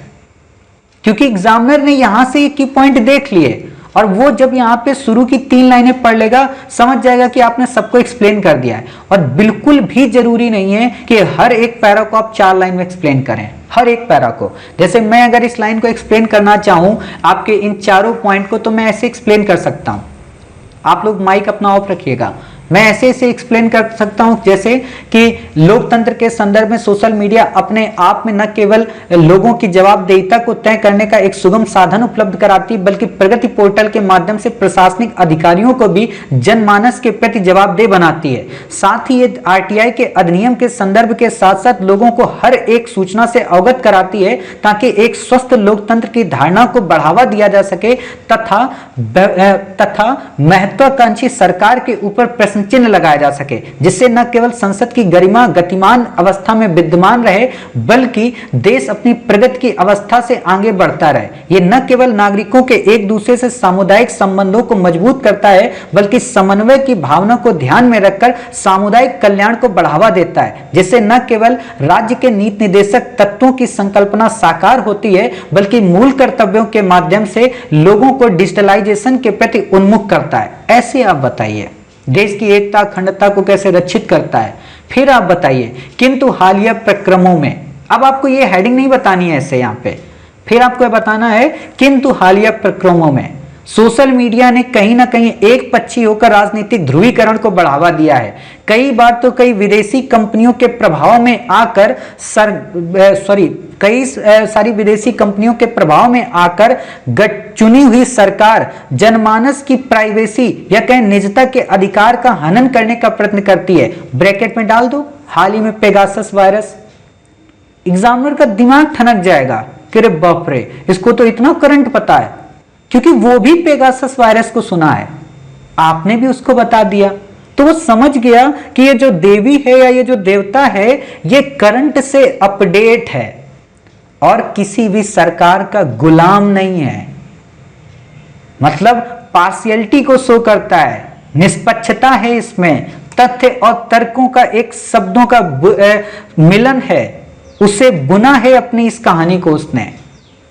क्योंकि एग्जामिनर ने यहां से की पॉइंट देख लिए और वो जब यहाँ पे शुरू की 3 लाइनें पढ़ लेगा समझ जाएगा कि आपने सबको एक्सप्लेन कर दिया है। और बिल्कुल भी जरूरी नहीं है कि हर एक पैरा को आप 4 लाइन में एक्सप्लेन करें, हर एक पैरा को। जैसे मैं अगर इस लाइन को एक्सप्लेन करना चाहूं आपके इन चारों पॉइंट को, तो मैं ऐसे एक्सप्लेन कर सकता हूं। आप लोग माइक अपना ऑफ रखिएगा, मैं ऐसे ऐसे एक्सप्लेन कर सकता हूं जैसे कि लोकतंत्र के संदर्भ में सोशल मीडिया अपने आप में न केवल लोगों की जवाबदेहिता को तय करने का एक सुगम साधन उपलब्ध कराती है, बल्कि प्रगति पोर्टल के माध्यम से प्रशासनिक अधिकारियों को भी जनमानस के प्रति जवाबदेह बनाती है। साथ ही ये आरटीआई के अधिनियम के संदर्भ के साथ साथ लोगों को हर एक सूचना से अवगत कराती है, ताकि एक स्वस्थ लोकतंत्र की धारणा को बढ़ावा दिया जा सके तथा महत्वाकांक्षी सरकार के ऊपर प्रश्न चिन्ह लगाया जा सके, जिससे न केवल संसद की गरिमा गतिमान अवस्था में विद्यमान रहे, बल्कि देश अपनी प्रगति की अवस्था से आगे बढ़ता रहे। ये न केवल नागरिकों के एक दूसरे से सामुदायिक संबंधों को मजबूत करता है, बल्कि समन्वय की भावना को ध्यान में रखकर सामुदायिक कल्याण को बढ़ावा देता है, जिससे न केवल राज्य के नीति निर्देशक तत्वों की संकल्पना साकार होती है, बल्कि मूल कर्तव्यों के माध्यम से लोगों को डिजिटलाइजेशन के प्रति उन्मुख करता है। ऐसे आप बताइए देश की एकता अखंडता को कैसे रक्षित करता है। फिर आप बताइए किंतु हालिया प्रक्रमों में, अब आपको ये हेडिंग नहीं बतानी है ऐसे यहाँ पे, फिर आपको बताना है किंतु हालिया प्रक्रमों में सोशल मीडिया ने कहीं ना कहीं एक पक्षी होकर राजनीतिक ध्रुवीकरण को बढ़ावा दिया है। कई बार तो कई विदेशी कंपनियों के प्रभाव में आकर कई सारी विदेशी कंपनियों के प्रभाव में आकर चुनी हुई सरकार जनमानस की प्राइवेसी या कहीं निजता के अधिकार का हनन करने का प्रयत्न करती है। ब्रैकेट में डाल दो हाल ही में पेगासस वायरस। एग्जामिनर का दिमाग ठनक जाएगा कि रे बाप रे, इसको तो इतना करंट पता है, क्योंकि वो भी पेगासस वायरस को सुना है, आपने भी उसको बता दिया, तो वो समझ गया कि ये जो देवी है या ये जो देवता है ये करंट से अपडेट है और किसी भी सरकार का गुलाम नहीं है। मतलब पार्शियलिटी को शो करता है, निष्पक्षता है इसमें, तथ्य और तर्कों का एक शब्दों का मिलन है, उसे बुना है अपनी इस कहानी को उसने।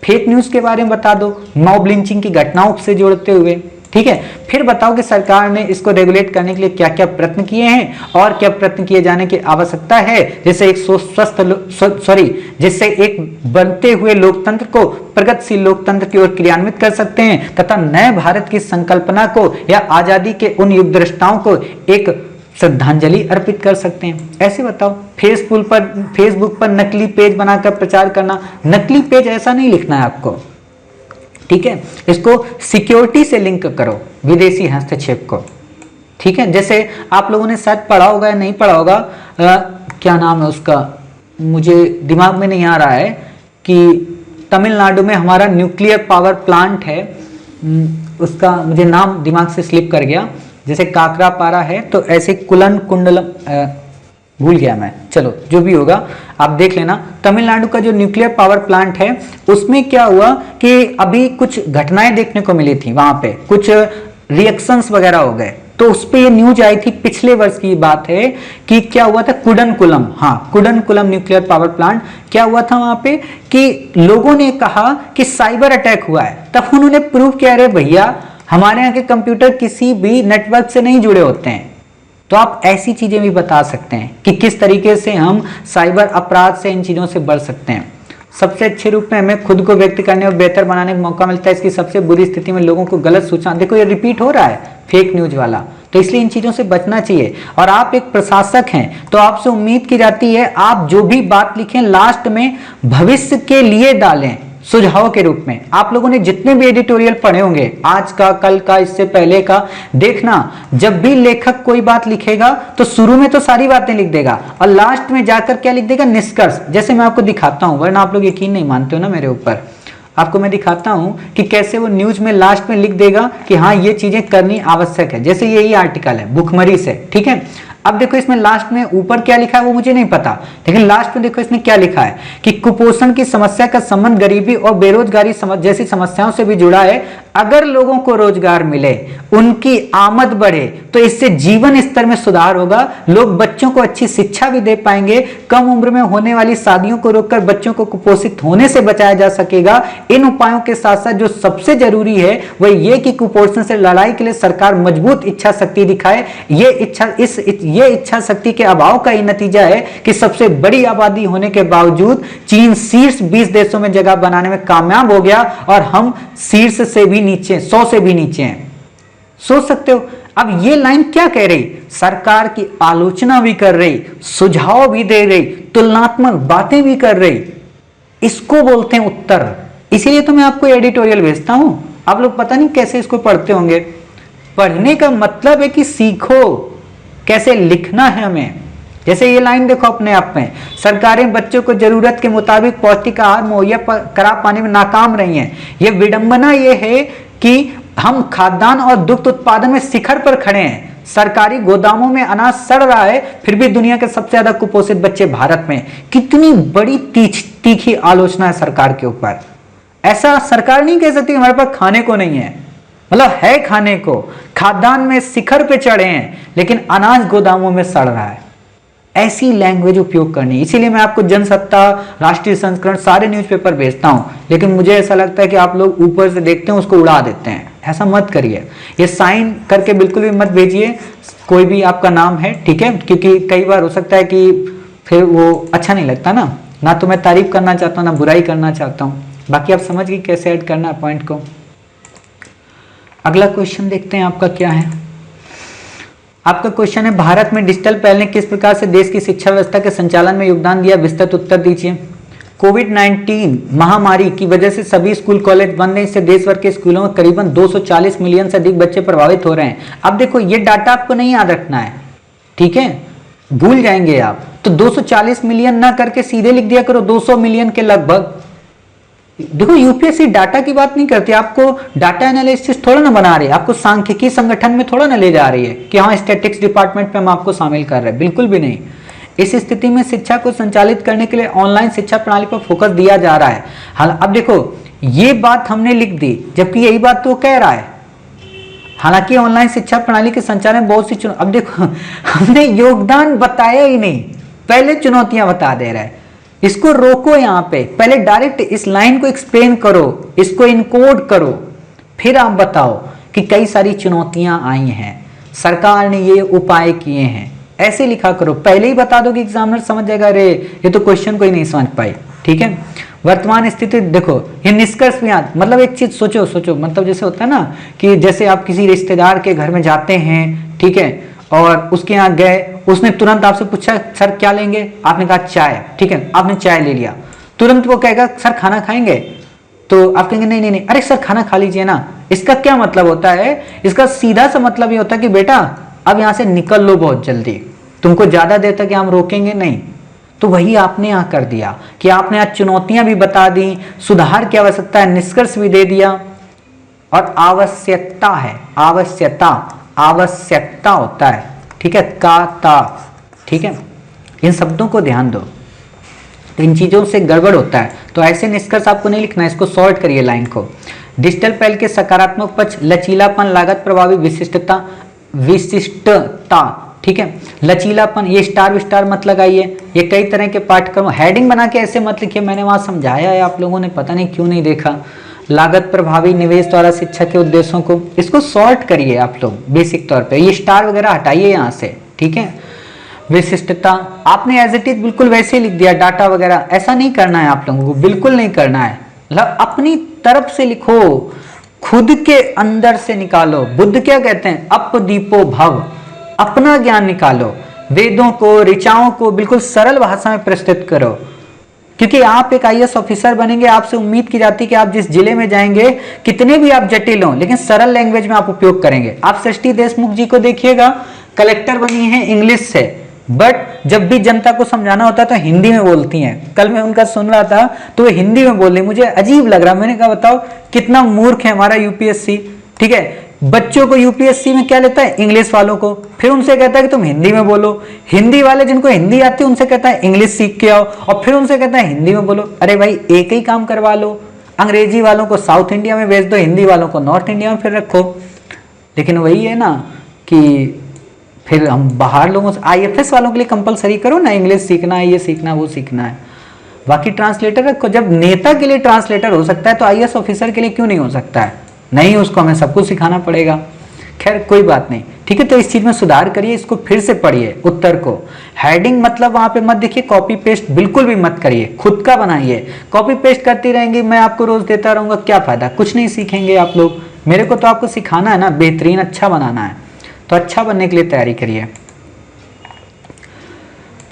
फेक न्यूज के बारे में बता दो, मॉब लिंचिंग की घटनाओं से जोड़ते हुए, ठीक है। फिर बताओ कि सरकार ने इसको रेगुलेट करने के लिए क्या क्या प्रयत्न किए हैं और क्या प्रयत्न किए जाने की आवश्यकता है, जिससे एक बनते हुए लोकतंत्र को प्रगतिशील लोकतंत्र की ओर क्रियान्वित कर सकते हैं तथा नए भारत की संकल्पना को या आजादी के उन युग दृष्टाओं को एक श्रद्धांजलि अर्पित कर सकते हैं। ऐसे बताओ। फेसबुक पर नकली पेज बनाकर प्रचार करना, नकली पेज ऐसा नहीं लिखना है आपको, ठीक है। इसको सिक्योरिटी से लिंक करो, विदेशी हस्तक्षेप को, ठीक है। जैसे आप लोगों ने शायद पढ़ा होगा या नहीं पढ़ा होगा, क्या नाम है उसका, मुझे दिमाग में नहीं आ रहा है, कि तमिलनाडु में हमारा न्यूक्लियर पावर प्लांट है, उसका मुझे नाम दिमाग से स्लिप कर गया, जैसे काकरापारा है तो ऐसे कुलन कुंडलम, भूल गया मैं, चलो जो भी होगा आप देख लेना। तमिलनाडु का जो न्यूक्लियर पावर प्लांट है उसमें क्या हुआ कि अभी कुछ घटनाएं देखने को मिली थी, वहां पे कुछ रिएक्शंस वगैरह हो गए, तो उस पे ये न्यूज आई थी, पिछले वर्ष की बात है कि क्या हुआ था, कुडनकुलम, हाँ कुडनकुलम न्यूक्लियर पावर प्लांट, क्या हुआ था वहां पे कि लोगों ने कहा कि साइबर अटैक हुआ है, तब उन्होंने प्रूव किया, अरे भैया हमारे यहाँ के कंप्यूटर किसी भी नेटवर्क से नहीं जुड़े होते हैं। तो आप ऐसी चीजें भी बता सकते हैं कि किस तरीके से हम साइबर अपराध से इन चीजों से बच सकते हैं। सबसे अच्छे रूप में हमें खुद को व्यक्त करने और बेहतर बनाने का मौका मिलता है। इसकी सबसे बुरी स्थिति में लोगों को गलत सूचना, देखो ये रिपीट हो रहा है फेक न्यूज वाला, तो इसलिए इन चीजों से बचना चाहिए। और आप एक प्रशासक हैं तो आपसे उम्मीद की जाती है आप जो भी बात लिखें लास्ट में भविष्य के लिए डालें, सुझाव के रूप में। आप लोगों ने जितने भी एडिटोरियल पढ़े होंगे, आज का, कल का, इससे पहले का, देखना जब भी लेखक कोई बात लिखेगा तो शुरू में तो सारी बातें लिख देगा और लास्ट में जाकर क्या लिख देगा, निष्कर्ष। जैसे मैं आपको दिखाता हूं, वरना आप लोग यकीन नहीं मानते हो ना मेरे ऊपर, आपको मैं दिखाता हूं कि कैसे वो न्यूज में लास्ट में लिख देगा कि हाँ ये चीजें करनी आवश्यक है। जैसे यही आर्टिकल है भुखमरी से, ठीक है। अब देखो इसमें लास्ट में ऊपर क्या लिखा है वो मुझे नहीं पता, लेकिन लास्ट में देखो इसने क्या लिखा है कि कुपोषण की समस्या का संबंध गरीबी और बेरोजगारी जैसी समस्याओं से भी जुड़ा है। अगर लोगों को रोजगार मिले, उनकी आमद बढ़े, तो इससे जीवन स्तर में सुधार होगा, लोग बच्चों को अच्छी शिक्षा भी दे पाएंगे, कम उम्र में होने वाली शादियों को रोककर बच्चों को कुपोषित होने से बचाया जा सकेगा। इन उपायों के साथ साथ जो सबसे जरूरी है वह ये कि कुपोषण से लड़ाई के लिए सरकार मजबूत इच्छा शक्ति दिखाए। ये इच्छा शक्ति के अभाव का ही नतीजा है कि सबसे बड़ी आबादी होने के बावजूद चीन शीर्ष 20 देशों में जगह बनाने में कामयाब हो गया और हम शीर्ष से भी नीचे, 100 से भी नीचे हैं। सोच सकते हो अब ये लाइन क्या कह रही, सरकार की आलोचना भी कर रही, सुझाव भी दे रही, तुलनात्मक बातें भी कर रही, इसको बोलते हैं उत्तर। इसीलिए तो मैं आपको एडिटोरियल भेजता हूं। आप लोग पता नहीं कैसे इसको पढ़ते होंगे। पढ़ने का मतलब है कि सीखो कैसे लिखना है हमें। जैसे ये लाइन देखो अपने आप में, सरकारें बच्चों को जरूरत के मुताबिक पौष्टिक आहार मुहैया करा पाने में नाकाम रही हैं। ये विडंबना ये है कि हम खाद्यान्न और दुग्ध उत्पादन में शिखर पर खड़े हैं। सरकारी गोदामों में अनाज सड़ रहा है, फिर भी दुनिया के सबसे ज्यादा कुपोषित बच्चे भारत में। कितनी बड़ी तीखी आलोचना है सरकार के ऊपर। ऐसा सरकार नहीं कह सकती हमारे पास खाने को नहीं है, मतलब है खाने को, खाद्यान्न में शिखर पे चढ़े हैं, लेकिन अनाज गोदामों में सड़ रहा है। ऐसी लैंग्वेज उपयोग करनी। इसीलिए मैं आपको जनसत्ता, राष्ट्रीय संस्करण, सारे न्यूज़पेपर भेजता हूं, लेकिन मुझे ऐसा लगता है कि आप लोग ऊपर से देखते हैं उसको उड़ा देते हैं। ऐसा मत करिए। ये साइन करके बिल्कुल भी मत भेजिए कोई भी आपका नाम है, ठीक है, क्योंकि कई बार हो सकता है कि फिर वो अच्छा नहीं लगता ना तो मैं तारीफ करना चाहता हूँ ना बुराई करना चाहता हूँ। बाकी आप समझ गए कैसे ऐड करना है पॉइंट को। अगला क्वेश्चन देखते हैं आपका क्या है। आपका क्वेश्चन है, भारत में डिजिटल पहल ने किस प्रकार से देश की शिक्षा व्यवस्था के संचालन में योगदान दिया, विस्तृत उत्तर दीजिए। कोविड-19 महामारी की वजह से सभी स्कूल कॉलेज बंद हैं। इससे देश भर के स्कूलों में करीबन 240 मिलियन से अधिक बच्चे प्रभावित हो रहे हैं। अब देखो ये डाटा आपको नहीं याद रखना है, ठीक है, भूल जाएंगे आप। तो 240 मिलियन ना करके सीधे लिख दिया करो 200 मिलियन के लगभग। देखो यूपीएससी डाटा की बात नहीं करती, आपको डाटा एनालिसिस थोड़ा ना बना रही है, आपको सांख्यिकी संगठन में थोड़ा ना ले जा रही है कि हाँ स्टैटिस्टिक्स डिपार्टमेंट में हम आपको शामिल कर रहे हैं, बिल्कुल भी नहीं। इस स्थिति में शिक्षा को संचालित करने के लिए ऑनलाइन शिक्षा प्रणाली पर फोकस दिया जा रहा है। अब देखो ये बात हमने लिख दी, जबकि यही बात तो कह रहा है। हालांकि ऑनलाइन शिक्षा प्रणाली के संचालन में बहुत सी अब देखो हमने योगदान बताया ही नहीं, पहले चुनौतियां बता दे रहा है। इसको रोको, यहाँ पे पहले डायरेक्ट इस लाइन को एक्सप्लेन करो, इसको इनकोड करो, फिर आप बताओ कि कई सारी चुनौतियां आई हैं, सरकार ने ये उपाय किए हैं। ऐसे लिखा करो, पहले ही बता दो कि एग्जामिनर समझ जाएगा, अरे ये तो क्वेश्चन को ही नहीं समझ पाई, ठीक है। वर्तमान स्थिति देखो, ये निष्कर्ष भी याद, मतलब एक चीज सोचो, मतलब जैसे होता है ना कि जैसे आप किसी रिश्तेदार के घर में जाते हैं, ठीक है, और उसके यहाँ गए, उसने तुरंत आपसे पूछा सर क्या लेंगे, आपने कहा चाय, ठीक है, आपने चाय ले लिया, तुरंत वो कहेगा सर खाना खाएंगे, तो आप कहेंगे नहीं, अरे सर खाना खा लीजिए ना। इसका क्या मतलब होता है, इसका सीधा सा मतलब ये होता है कि बेटा अब यहाँ से निकल लो बहुत जल्दी, तुमको ज्यादा देर तक हम रोकेंगे नहीं। तो वही आपने यहाँ कर दिया कि आपने आज चुनौतियां भी बता दी, सुधार की आवश्यकता है, निष्कर्ष भी दे दिया, और आवश्यकता है, आवश्यकता होता है, ठीक है, ठीक है, इन शब्दों को ध्यान दो, तो इन चीजों से गड़बड़ होता है। तो ऐसे निष्कर्ष आपको नहीं लिखना है, इसको शॉर्ट करिए लाइन को। डिजिटल पहल के सकारात्मक पक्ष, लचीलापन, लागत प्रभावी, विशिष्टता, ठीक है, लचीलापन, ये स्टार मत लगाइए, ये कई तरह के पाठ्यक्रम, हेडिंग बना के ऐसे मत लिखिए, मैंने वहां समझाया है, आप लोगों ने पता नहीं क्यों नहीं देखा। लागत प्रभावी, निवेश द्वारा शिक्षा के उद्देश्यों को, इसको सॉर्ट करिए आप लोग बेसिक तौर पे, ये स्टार वगैरह हटाइए यहाँ से, ठीक है। विशिष्टता आपने एज इट इज बिल्कुल वैसे ही लिख दिया, डाटा वगैरह ऐसा नहीं करना है आप लोगों को, बिल्कुल नहीं करना है, मतलब अपनी तरफ से लिखो, खुद के अंदर से निकालो। बुद्ध क्या कहते हैं, अपदीपो भव, अपना ज्ञान निकालो, वेदों को, ऋचाओं को बिल्कुल सरल भाषा में प्रस्तुत करो, क्योंकि आप एक आईएएस ऑफिसर बनेंगे, आपसे उम्मीद की जाती है कि आप जिस जिले में जाएंगे, कितने भी आप जटिल हों, लेकिन सरल लैंग्वेज में आप उपयोग करेंगे। आप सृष्टि देशमुख जी को देखिएगा, कलेक्टर बनी है इंग्लिश से, बट जब भी जनता को समझाना होता है तो हिंदी में बोलती हैं। कल मैं उनका सुन रहा था तो वो हिंदी में बोल रही, मुझे अजीब लग रहा, मैंने कहा बताओ कितना मूर्ख है हमारा यूपीएससी, ठीक है। बच्चों को यूपीएससी में क्या लेता है, इंग्लिश वालों को, फिर उनसे कहता है कि तुम हिंदी में बोलो, हिंदी वाले जिनको हिंदी आती है उनसे कहता है इंग्लिश सीख के आओ, और फिर उनसे कहता है हिंदी में बोलो। अरे भाई एक ही काम करवा लो, अंग्रेजी वालों को साउथ इंडिया में भेज दो, हिंदी वालों को नॉर्थ इंडिया में फिर रखो। लेकिन वही है ना कि फिर हम बाहर लोगों से, आईएफएस वालों के लिए कंपलसरी करो ना, इंग्लिश सीखना है, ये सीखना वो सीखना है, बाकी ट्रांसलेटर रखो। जब नेता के लिए ट्रांसलेटर हो सकता है तो आईएएस ऑफिसर के लिए क्यों नहीं हो सकता है, नहीं, उसको हमें सब कुछ सिखाना पड़ेगा। खैर कोई बात नहीं, ठीक है। तो इस चीज में सुधार करिए, इसको फिर से पढ़िए उत्तर को। हेडिंग मतलब वहां पे मत देखिए, कॉपी पेस्ट बिल्कुल भी मत करिए, खुद का बनाइए। कॉपी पेस्ट करती रहेंगे, मैं आपको रोज देता रहूंगा, क्या फायदा, कुछ नहीं सीखेंगे आप लोग। मेरे को तो आपको सिखाना है ना, बेहतरीन अच्छा बनाना है। तो अच्छा बनने के लिए तैयारी करिए।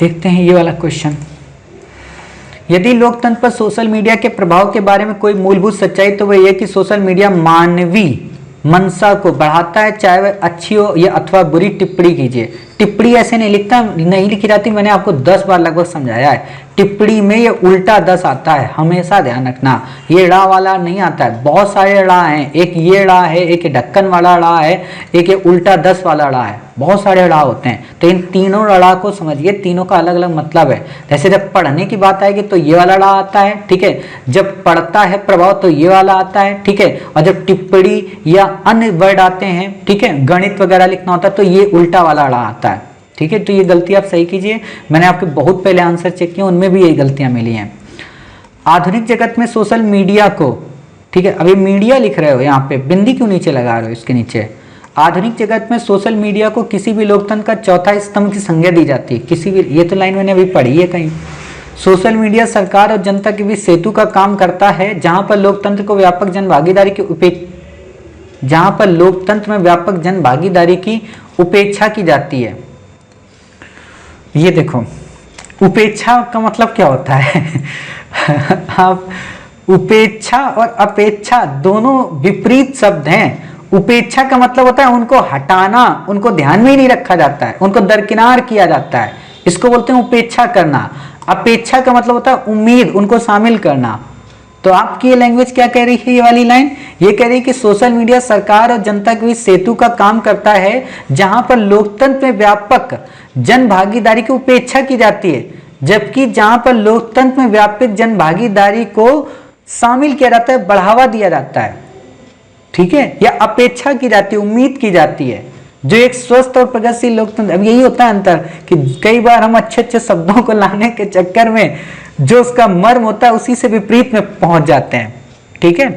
देखते हैं ये वाला क्वेश्चन। यदि लोकतंत्र पर सोशल मीडिया के प्रभाव के बारे में कोई मूलभूत सच्चाई तो वह यह कि सोशल मीडिया मानवीय मनसा को बढ़ाता है, चाहे वह अच्छी हो या अथवा बुरी। टिप्पणी कीजिए। टिप्पणी ऐसे नहीं लिखी जाती, मैंने आपको 10 बार लगभग समझाया है। टिप्पणी में ये उल्टा 10 आता है, हमेशा ध्यान रखना। ये ड़ा वाला नहीं आता है, बहुत सारे ड़ा हैं। एक ये ड़ा है, एक ढक्कन वाला ड़ा है, एक ये उल्टा 10 वाला ड़ा है, बहुत सारे ड़ा होते हैं। तो इन तीनों ड़ा को समझिए, तीनों का अलग अलग मतलब है। जैसे जब पढ़ने की बात आएगी तो ये वाला ड़ा आता है, ठीक है। जब पढ़ता है प्रभाव तो ये वाला आता है, ठीक है। और जब टिप्पणी या अन्य वर्ड आते हैं, ठीक है, गणित वगैरह लिखना होता है तो ये उल्टा वाला ड़ा आता है, ठीक है। तो ये गलती आप सही कीजिए। मैंने आपके बहुत पहले आंसर चेक किए, उनमें भी यही गलतियां मिली हैं। आधुनिक जगत में सोशल मीडिया को, ठीक है, अभी मीडिया लिख रहे हो, यहाँ पे बिंदी क्यों नीचे लगा रहे हो इसके नीचे। आधुनिक जगत में सोशल मीडिया को किसी भी लोकतंत्र का चौथा स्तंभ की संज्ञा दी जाती है। किसी भी, ये तो लाइन मैंने अभी पढ़ी है कहीं। सोशल मीडिया सरकार और जनता के बीच सेतु का काम करता है, जहां पर लोकतंत्र को व्यापक जन भागीदारी की जहां पर लोकतंत्र में व्यापक जन भागीदारी की उपेक्षा की जाती है। ये देखो, उपेक्षा का मतलब क्या होता है आप, उपेक्षा और अपेक्षा दोनों विपरीत शब्द हैं। उपेक्षा का मतलब होता है उनको हटाना, उनको ध्यान में ही नहीं रखा जाता है, उनको दरकिनार किया जाता है, इसको बोलते हैं उपेक्षा करना। अपेक्षा का मतलब होता है उम्मीद, उनको शामिल करना। तो आपकी ये लैंग्वेज क्या कह रही है, ये वाली लाइन ये कह रही है कि सोशल मीडिया सरकार और जनता के बीच सेतु का काम करता है, जहां पर लोकतंत्र में व्यापक जन भागीदारी की उपेक्षा की जाती है, जबकि जहां पर लोकतंत्र में व्यापक जन भागीदारी को शामिल किया जाता है, बढ़ावा दिया जाता है, ठीक है, या अपेक्षा की जाती है, उम्मीद की जाती है। जो एक स्वस्थ और प्रगतिशील लोकतंत्र, अब यही होता है अंतर कि कई बार हम अच्छे अच्छे शब्दों को लाने के चक्कर में जो उसका मर्म होता है उसी से विपरीत में पहुंच जाते हैं, ठीक है।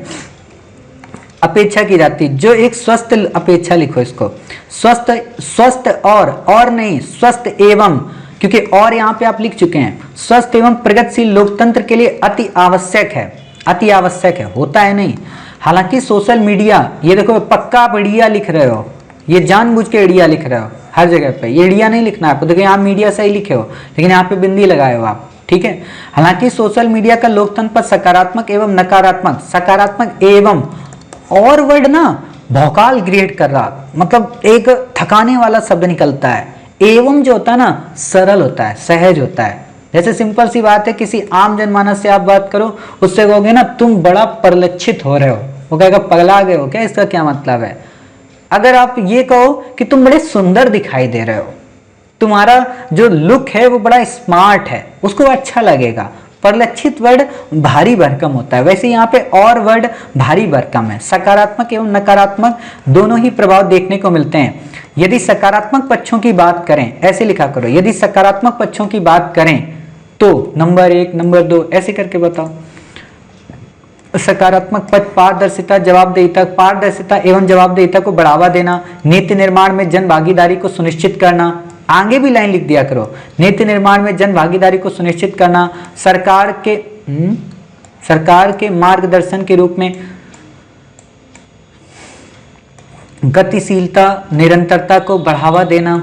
अपेक्षा की जाती, जो एक स्वस्थ, अपेक्षा लिखो इसको, स्वस्थ और नहीं, स्वस्थ एवं, क्योंकि और यहां पे आप लिख चुके हैं। स्वस्थ एवं प्रगतिशील लोकतंत्र के लिए अति आवश्यक है, अति आवश्यक है, होता है नहीं। हालांकि सोशल मीडिया, ये देखो पक्का आप एड़िया लिख रहे हो, ये जानबूझ के एड़िया लिख रहे हो हर जगह पे, ये एड़िया नहीं लिखना है आपको। देखो यहाँ मीडिया सही लिखे हो, लेकिन यहाँ पे बिंदी लगाए हो आप, ठीक है। हालांकि सोशल मीडिया का लोकतंत्र पर सकारात्मक एवं नकारात्मक, सकारात्मक एवं और वर्ड ना भौकाल क्रिएट कर रहा, मतलब एक थकाने वाला शब्द निकलता है। एवं जो होता है ना सरल होता है, सहज होता है। जैसे सिंपल सी बात है, किसी आम जनमानस से आप बात करो, उससे कहोगे ना तुम बड़ा परिलक्षित हो रहे हो, वो कहेगा पगला गए हो क्या, इसका क्या मतलब है। अगर आप ये कहो कि तुम बड़े सुंदर दिखाई दे रहे हो, तुम्हारा जो लुक है वो बड़ा स्मार्ट है, उसको अच्छा लगेगा। परिलक्षित वर्ड भारी भरकम होता है, वैसे यहाँ पे और वर्ड भारी भरकम है। सकारात्मक एवं नकारात्मक दोनों ही प्रभाव देखने को मिलते हैं। यदि सकारात्मक पक्षों की बात करें, ऐसे लिखा करो, यदि सकारात्मक पक्षों की बात करें तो नंबर 1, नंबर 2 ऐसे करके बताओ। सकारात्मक पक्ष पारदर्शिता, जवाबदेहिता, पारदर्शिता एवं जवाबदेहिता को बढ़ावा देना, नीति निर्माण में जन भागीदारी को सुनिश्चित करना। आगे भी लाइन लिख दिया करो, नीति निर्माण में जन भागीदारी को सुनिश्चित करना, सरकार के मार्गदर्शन के रूप में गतिशीलता, निरंतरता को बढ़ावा देना,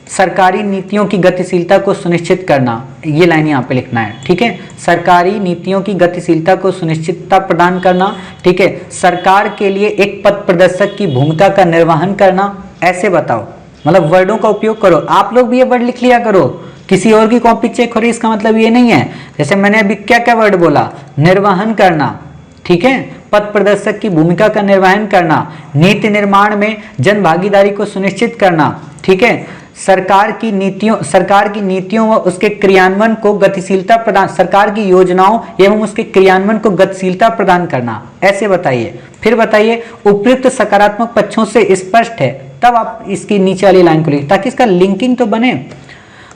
सरकारी नीतियों की गतिशीलता को सुनिश्चित करना। ये लाइन यहाँ पे लिखना है, ठीक है। सरकारी नीतियों की गतिशीलता को सुनिश्चितता प्रदान करना, ठीक है। सरकार के लिए एक पथ प्रदर्शक की भूमिका का निर्वहन करना, ऐसे बताओ, मतलब वर्डों का उपयोग करो। आप लोग भी ये वर्ड लिख लिया करो, किसी और की कॉपी चेक हो रही, इसका मतलब ये नहीं है। जैसे मैंने अभी क्या क्या वर्ड बोला, निर्वहन करना, ठीक है, पथ प्रदर्शक की भूमिका का निर्वहन करना, नीति निर्माण में जन भागीदारी को सुनिश्चित करना, ठीक है, सरकार की नीतियों व उसके क्रियान्वयन को गतिशीलता प्रदान, सरकार की योजनाओं एवं उसके क्रियान्वयन को गतिशीलता प्रदान करना, ऐसे बताइए। फिर बताइए उपयुक्त सकारात्मक पक्षों से स्पष्ट है, तब आप इसकी नीचे वाली लाइन को लिखिए ताकि इसका लिंकिंग तो बने।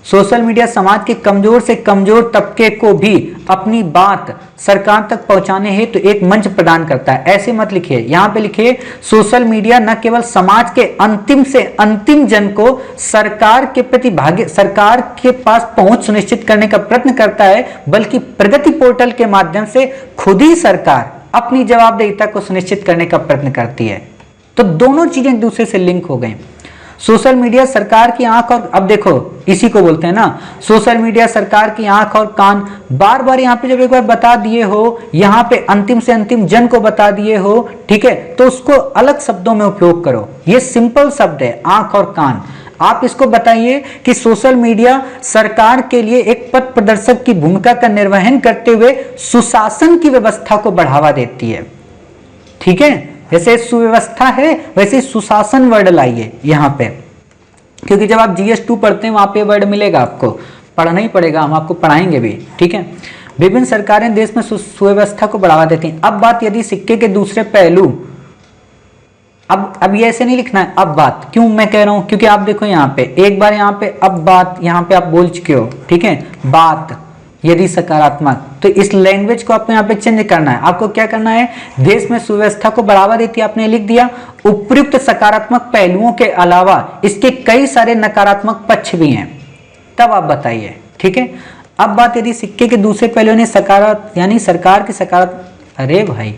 सोशल मीडिया समाज के कमजोर से कमजोर तबके को भी अपनी बात सरकार तक पहुंचाने हेतु तो एक मंच प्रदान करता है, ऐसे मत लिखिए। यहाँ पे लिखिए सोशल मीडिया न केवल समाज के अंतिम से अंतिम जन को सरकार के प्रति सरकार के पास पहुंच सुनिश्चित करने का प्रयत्न करता है, बल्कि प्रगति पोर्टल के माध्यम से खुद ही सरकार अपनी जवाबदेहिता को सुनिश्चित करने का प्रयत्न करती है। तो दोनों चीजें एक दूसरे से लिंक हो गई। सोशल मीडिया सरकार की आंख और, अब देखो इसी को बोलते हैं ना, सोशल मीडिया सरकार की आंख और कान। बार बार यहाँ पे जब एक बार बता दिए हो, यहाँ पे अंतिम से अंतिम जन को बता दिए हो, ठीक है, तो उसको अलग शब्दों में उपयोग करो। ये सिंपल शब्द है, आंख और कान। आप इसको बताइए कि सोशल मीडिया सरकार के लिए एक पथ प्रदर्शक की भूमिका का निर्वहन करते हुए सुशासन की व्यवस्था को बढ़ावा देती है। ठीक है, जैसे सुव्यवस्था है वैसे सुशासन वर्ड लाइए यहाँ पे, क्योंकि जब आप GS2 पढ़ते हैं वहां पे वर्ड मिलेगा, आपको पढ़ना ही पड़ेगा, हम आपको पढ़ाएंगे भी। ठीक है, विभिन्न सरकारें देश में सुव्यवस्था को बढ़ावा देती हैं। अब बात यदि सिक्के के दूसरे पहलू, अब ये ऐसे नहीं लिखना है, अब बात क्यों मैं कह रहा हूं, क्योंकि आप देखो यहाँ पे एक बार यहाँ पे अब बात, यहाँ पे आप बोल चुके हो। ठीक है, बात यदि सकारात्मक, तो इस लैंग्वेज को आपको यहाँ पे चेंज करना है। आपको क्या करना है, देश में सुव्यवस्था को बढ़ावा देती है, आपने लिख दिया। उपयुक्त सकारात्मक पहलुओं के अलावा इसके कई सारे नकारात्मक पक्ष भी हैं, तब आप बताइए। ठीक है, अब बात यदि सिक्के के दूसरे पहलुओं ने सकारात्मक, यानी सरकार की सकारात्मक, अरे भाई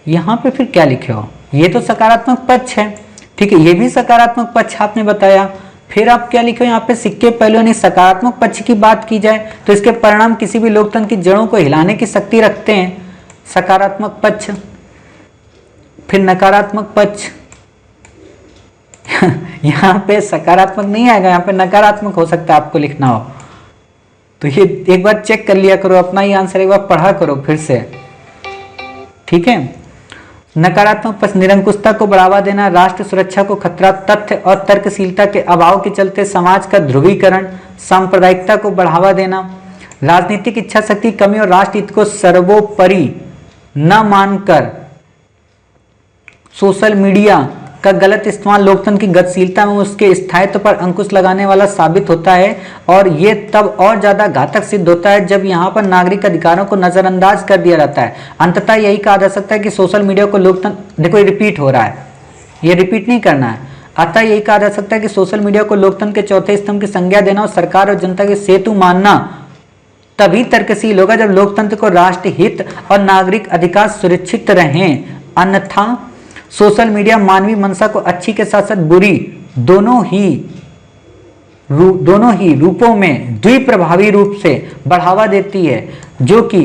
यहां पे फिर क्या लिखे हो, ये तो सकारात्मक पक्ष है। ठीक है, ये भी सकारात्मक पक्ष आपने बताया, फिर आप क्या लिखे हो यहाँ पे, सिक्के पहलुओं ने सकारात्मक पक्ष की बात की जाए तो इसके परिणाम किसी भी लोकतंत्र की जड़ों को हिलाने की शक्ति रखते हैं, सकारात्मक पक्ष। फिर नकारात्मक पक्ष यहाँ पे सकारात्मक नहीं आएगा, यहाँ पे नकारात्मक हो सकता है आपको लिखना हो, तो ये एक बार चेक कर लिया करो, अपना ही आंसर एक बार पढ़ा करो फिर से। ठीक है, नकारात्मक पक्ष, निरंकुशता को बढ़ावा देना, राष्ट्र सुरक्षा को खतरा, तथ्य और तर्कशीलता के अभाव के चलते समाज का ध्रुवीकरण, सांप्रदायिकता को बढ़ावा देना, राजनीतिक इच्छा शक्ति कमी और राष्ट्र हित को सर्वोपरि न मानकर सोशल मीडिया का गलत इस्तेमाल लोकतंत्र की गतिशीलता में उसके स्थायित्व पर अंकुश लगाने वाला साबित होता है, और ये तब और ज्यादा घातक सिद्ध होता है जब यहाँ पर नागरिक अधिकारों को नजरअंदाज कर दिया जाता है। अंततः यही कहा जा सकता है कि सोशल मीडिया को लोकतंत्र, देखो ये रिपीट हो रहा है, ये रिपीट नहीं करना है। अतः यही कहा जा सकता है कि सोशल मीडिया को लोकतंत्र के चौथे स्तंभ की संज्ञा देना और सरकार और जनता के सेतु मानना तभी तर्कशील होगा जब लोकतंत्र को राष्ट्र हित और नागरिक अधिकार सुरक्षित रहें, अन्यथा सोशल मीडिया मानवीय मंशा को अच्छी के साथ साथ बुरी दोनों ही रूपों में द्विप्रभावी रूप से बढ़ावा देती है, जो कि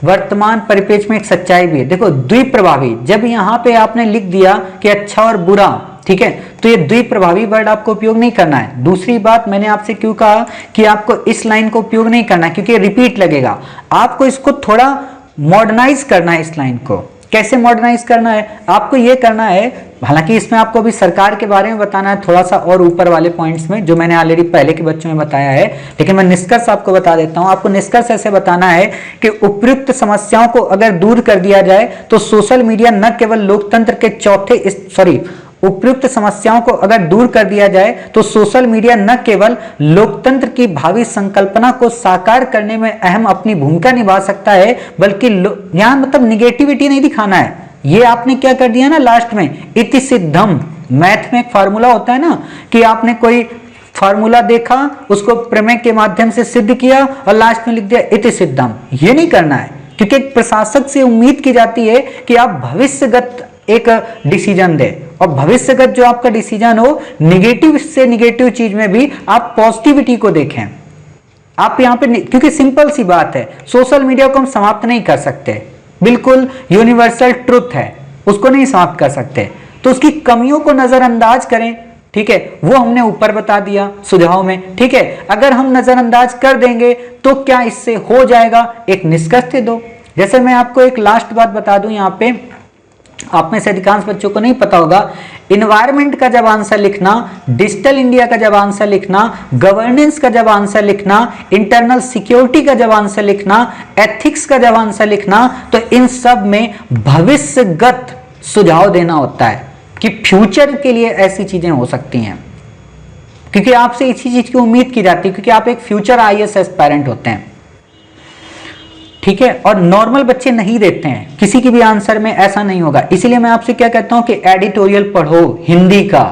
वर्तमान परिप्रेक्ष्य में एक सच्चाई भी है। देखो द्विप्रभावी, जब यहाँ पे आपने लिख दिया कि अच्छा और बुरा, ठीक है, तो ये द्विप्रभावी वर्ड आपको उपयोग नहीं करना है। दूसरी बात मैंने आपसे क्यों कहा कि आपको इस लाइन को उपयोग नहीं करना है, क्योंकि रिपीट लगेगा, आपको इसको थोड़ा मॉडर्नाइज करना है। इस लाइन को कैसे मॉडर्नाइज करना है, आपको ये करना है, हालांकि इसमें आपको अभी सरकार के बारे में बताना है थोड़ा सा और ऊपर वाले पॉइंट्स में, जो मैंने ऑलरेडी पहले के बच्चों में बताया है, लेकिन मैं निष्कर्ष आपको बता देता हूं। आपको निष्कर्ष ऐसे बताना है कि उपयुक्त समस्याओं को अगर दूर कर दिया जाए तो सोशल मीडिया न केवल लोकतंत्र के उपयुक्त समस्याओं को अगर दूर कर दिया जाए तो सोशल मीडिया न केवल लोकतंत्र की भावी संकल्पना को साकार करने में अहम अपनी भूमिका निभा सकता है, बल्कि यहां मतलब निगेटिविटी नहीं दिखाना है। ये आपने क्या कर दिया ना लास्ट में, इति सिद्धम, मैथ में एक फार्मूला होता है ना कि आपने कोई फार्मूला देखा, उसको प्रमेय के माध्यम से सिद्ध किया और लास्ट में लिख दिया इति सिद्धम। ये नहीं करना है, क्योंकि एक प्रशासक से उम्मीद की जाती है कि आप भविष्यगत एक डिसीजन दे, और भविष्यगत जो आपका डिसीजन हो, निगेटिव से निगेटिव चीज में भी आप पॉजिटिविटी को देखें। आप यहाँ पे, क्योंकि सिंपल सी बात है, सोशल मीडिया को हम समाप्त नहीं कर सकते, बिल्कुल यूनिवर्सल ट्रुथ है, उसको नहीं समाप्त कर सकते, तो उसकी कमियों को नजरअंदाज करें। ठीक है, वो हमने ऊपर बता दिया सुझाव में। ठीक है, अगर हम नजरअंदाज कर देंगे तो क्या इससे हो जाएगा, एक निष्कर्ष दे दो। जैसे मैं आपको एक लास्ट बात बता दूं, यहाँ पे आप में से अधिकांश बच्चों को नहीं पता होगा, इन्वायरमेंट का जब आंसर लिखना, डिजिटल इंडिया का जब आंसर लिखना, गवर्नेंस का जब आंसर लिखना, इंटरनल सिक्योरिटी का जब आंसर लिखना, एथिक्स का जब आंसर लिखना, तो इन सब में भविष्यगत सुझाव देना होता है कि फ्यूचर के लिए ऐसी चीजें हो सकती हैं, क्योंकि आपसे इसी चीज की उम्मीद की जाती है, क्योंकि आप एक फ्यूचर IAS एस्पायरेंट होते हैं। ठीक है, और नॉर्मल बच्चे नहीं देते हैं, किसी की भी आंसर में ऐसा नहीं होगा। इसीलिए मैं आपसे क्या कहता हूं कि एडिटोरियल पढ़ो हिंदी का।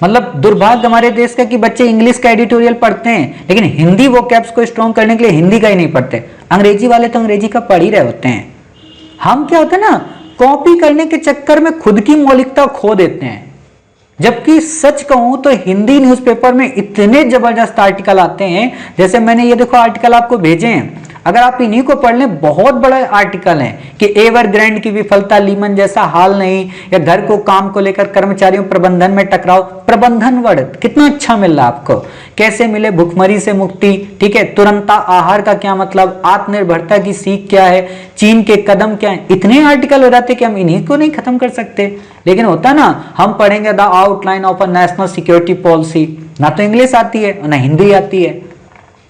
मतलब दुर्भाग्य हमारे देश का कि बच्चे इंग्लिश का एडिटोरियल पढ़ते हैं, लेकिन हिंदी वोकैब्स को स्ट्रॉन्ग करने के लिए हिंदी का ही नहीं पढ़ते। अंग्रेजी वाले तो अंग्रेजी का पढ़ ही रहे होते हैं। हम क्या होता है ना, कॉपी करने के चक्कर में खुद की मौलिकता खो देते हैं। जबकि सच कहूं तो हिंदी न्यूज़पेपर में इतने जबरदस्त आर्टिकल आते हैं, जैसे मैंने ये देखो आर्टिकल आपको भेजे हैं, अगर आप इन्हीं को पढ़ लें, बहुत बड़ा आर्टिकल है कि एवरग्रांड की विफलता, लीमन जैसा हाल नहीं, या घर को काम को लेकर कर्मचारियों प्रबंधन में टकराव। प्रबंधन वर्ड कितना अच्छा मिल रहा है आपको, कैसे मिले भुखमरी से मुक्ति, ठीक है, तुरंता आहार का क्या मतलब, आत्मनिर्भरता की सीख क्या है, चीन के कदम क्या है। इतने आर्टिकल हो जाते कि हम इन्हीं को नहीं खत्म कर सकते, लेकिन होता ना, हम पढ़ेंगे the outline of a national security policy, ना तो इंग्लिश आती है ना हिंदी आती है।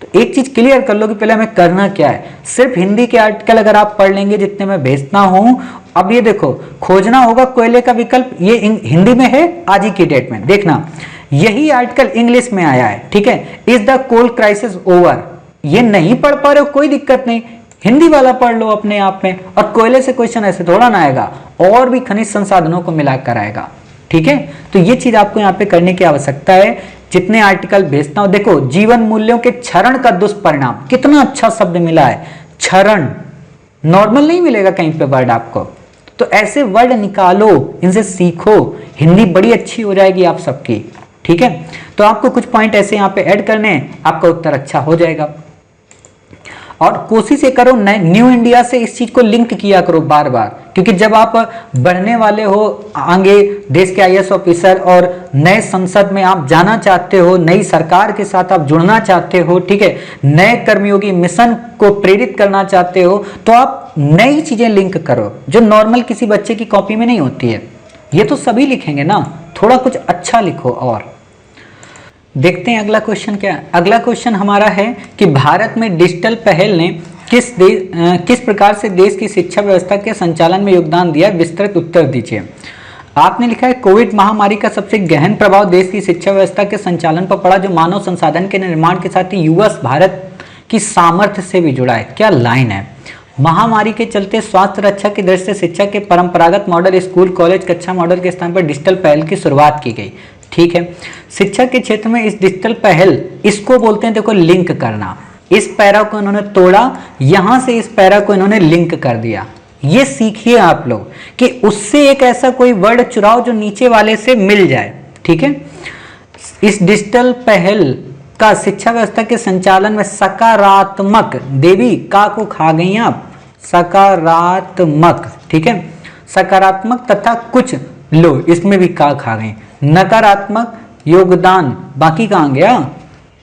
तो एक चीज क्लियर कर लो कि पहले हमें करना क्या है। सिर्फ हिंदी के आर्टिकल अगर आप पढ़ लेंगे जितने मैं भेजता हूं, अब ये देखो, खोजना होगा कोयले का विकल्प, ये हिंदी में है आज ही की डेट में, देखना यही आर्टिकल इंग्लिश में आया है, ठीक है। Is the coal crisis over, ये नहीं पढ़ पा रहे हो कोई दिक्कत नहीं, हिंदी वाला पढ़ लो अपने आप में, और कोयले से क्वेश्चन ऐसे थोड़ा ना आएगा, और भी खनिज संसाधनों को मिलाकर आएगा, ठीक है। तो ये चीज आपको यहाँ पे करने की आवश्यकता है। जितने आर्टिकल भेजता हूं, देखो जीवन मूल्यों के क्षरण का दुष्परिणाम, कितना अच्छा शब्द मिला है, क्षरण, नॉर्मल नहीं मिलेगा कहीं पे वर्ड आपको, तो ऐसे वर्ड निकालो, इनसे सीखो, हिंदी बड़ी अच्छी हो जाएगी आप सबकी, ठीक है। तो आपको कुछ पॉइंट ऐसे यहाँ पे ऐड करने हैं, आपका उत्तर अच्छा हो जाएगा। और कोशिश ये करो न्यू इंडिया से इस चीज को लिंक किया करो बार बार, क्योंकि जब आप बढ़ने वाले हो आगे, देश के आईएएस ऑफिसर और नए संसद में आप जाना चाहते हो, नई सरकार के साथ आप जुड़ना चाहते हो, ठीक है, नए कर्मयोगी मिशन को प्रेरित करना चाहते हो, तो आप नई चीजें लिंक करो जो नॉर्मल किसी बच्चे की कॉपी में नहीं होती है। ये तो सभी लिखेंगे ना, थोड़ा कुछ अच्छा लिखो। और देखते हैं अगला क्वेश्चन क्या है। अगला क्वेश्चन हमारा है कि भारत में डिजिटल पहल ने किस प्रकार से देश की शिक्षा व्यवस्था के संचालन में योगदान दिया, विस्तृत उत्तर दीजिए। आपने लिखा है कोविड महामारी का सबसे गहन प्रभाव देश की शिक्षा व्यवस्था के संचालन पर पड़ा, जो मानव संसाधन के निर्माण के साथ ही यूएस भारत की सामर्थ्य से भी जुड़ा है। क्या लाइन है। महामारी के चलते स्वास्थ्य रक्षा की दृष्टि से शिक्षा के परंपरागत मॉडल, स्कूल कॉलेज कक्षा मॉडल के स्थान पर डिजिटल पहल की शुरुआत की गई, ठीक है। शिक्षा के क्षेत्र में इस डिजिटल पहल, इसको बोलते हैं देखो लिंक करना, इस पैरा को इन्होंने तोड़ा, यहां से इस पैरा को इन्होंने लिंक कर दिया। ये सीखिए आप लोग कि उससे एक ऐसा कोई वर्ड चुराओ जो नीचे वाले से मिल जाए, ठीक है। इस डिजिटल पहल का शिक्षा व्यवस्था के संचालन में सकारात्मक, देवी का को खा गई आप, सकारात्मक, ठीक है, सकारात्मक तथा कुछ लो, इसमें भी का खा गई, नकारात्मक योगदान, बाकी कहाँ गया।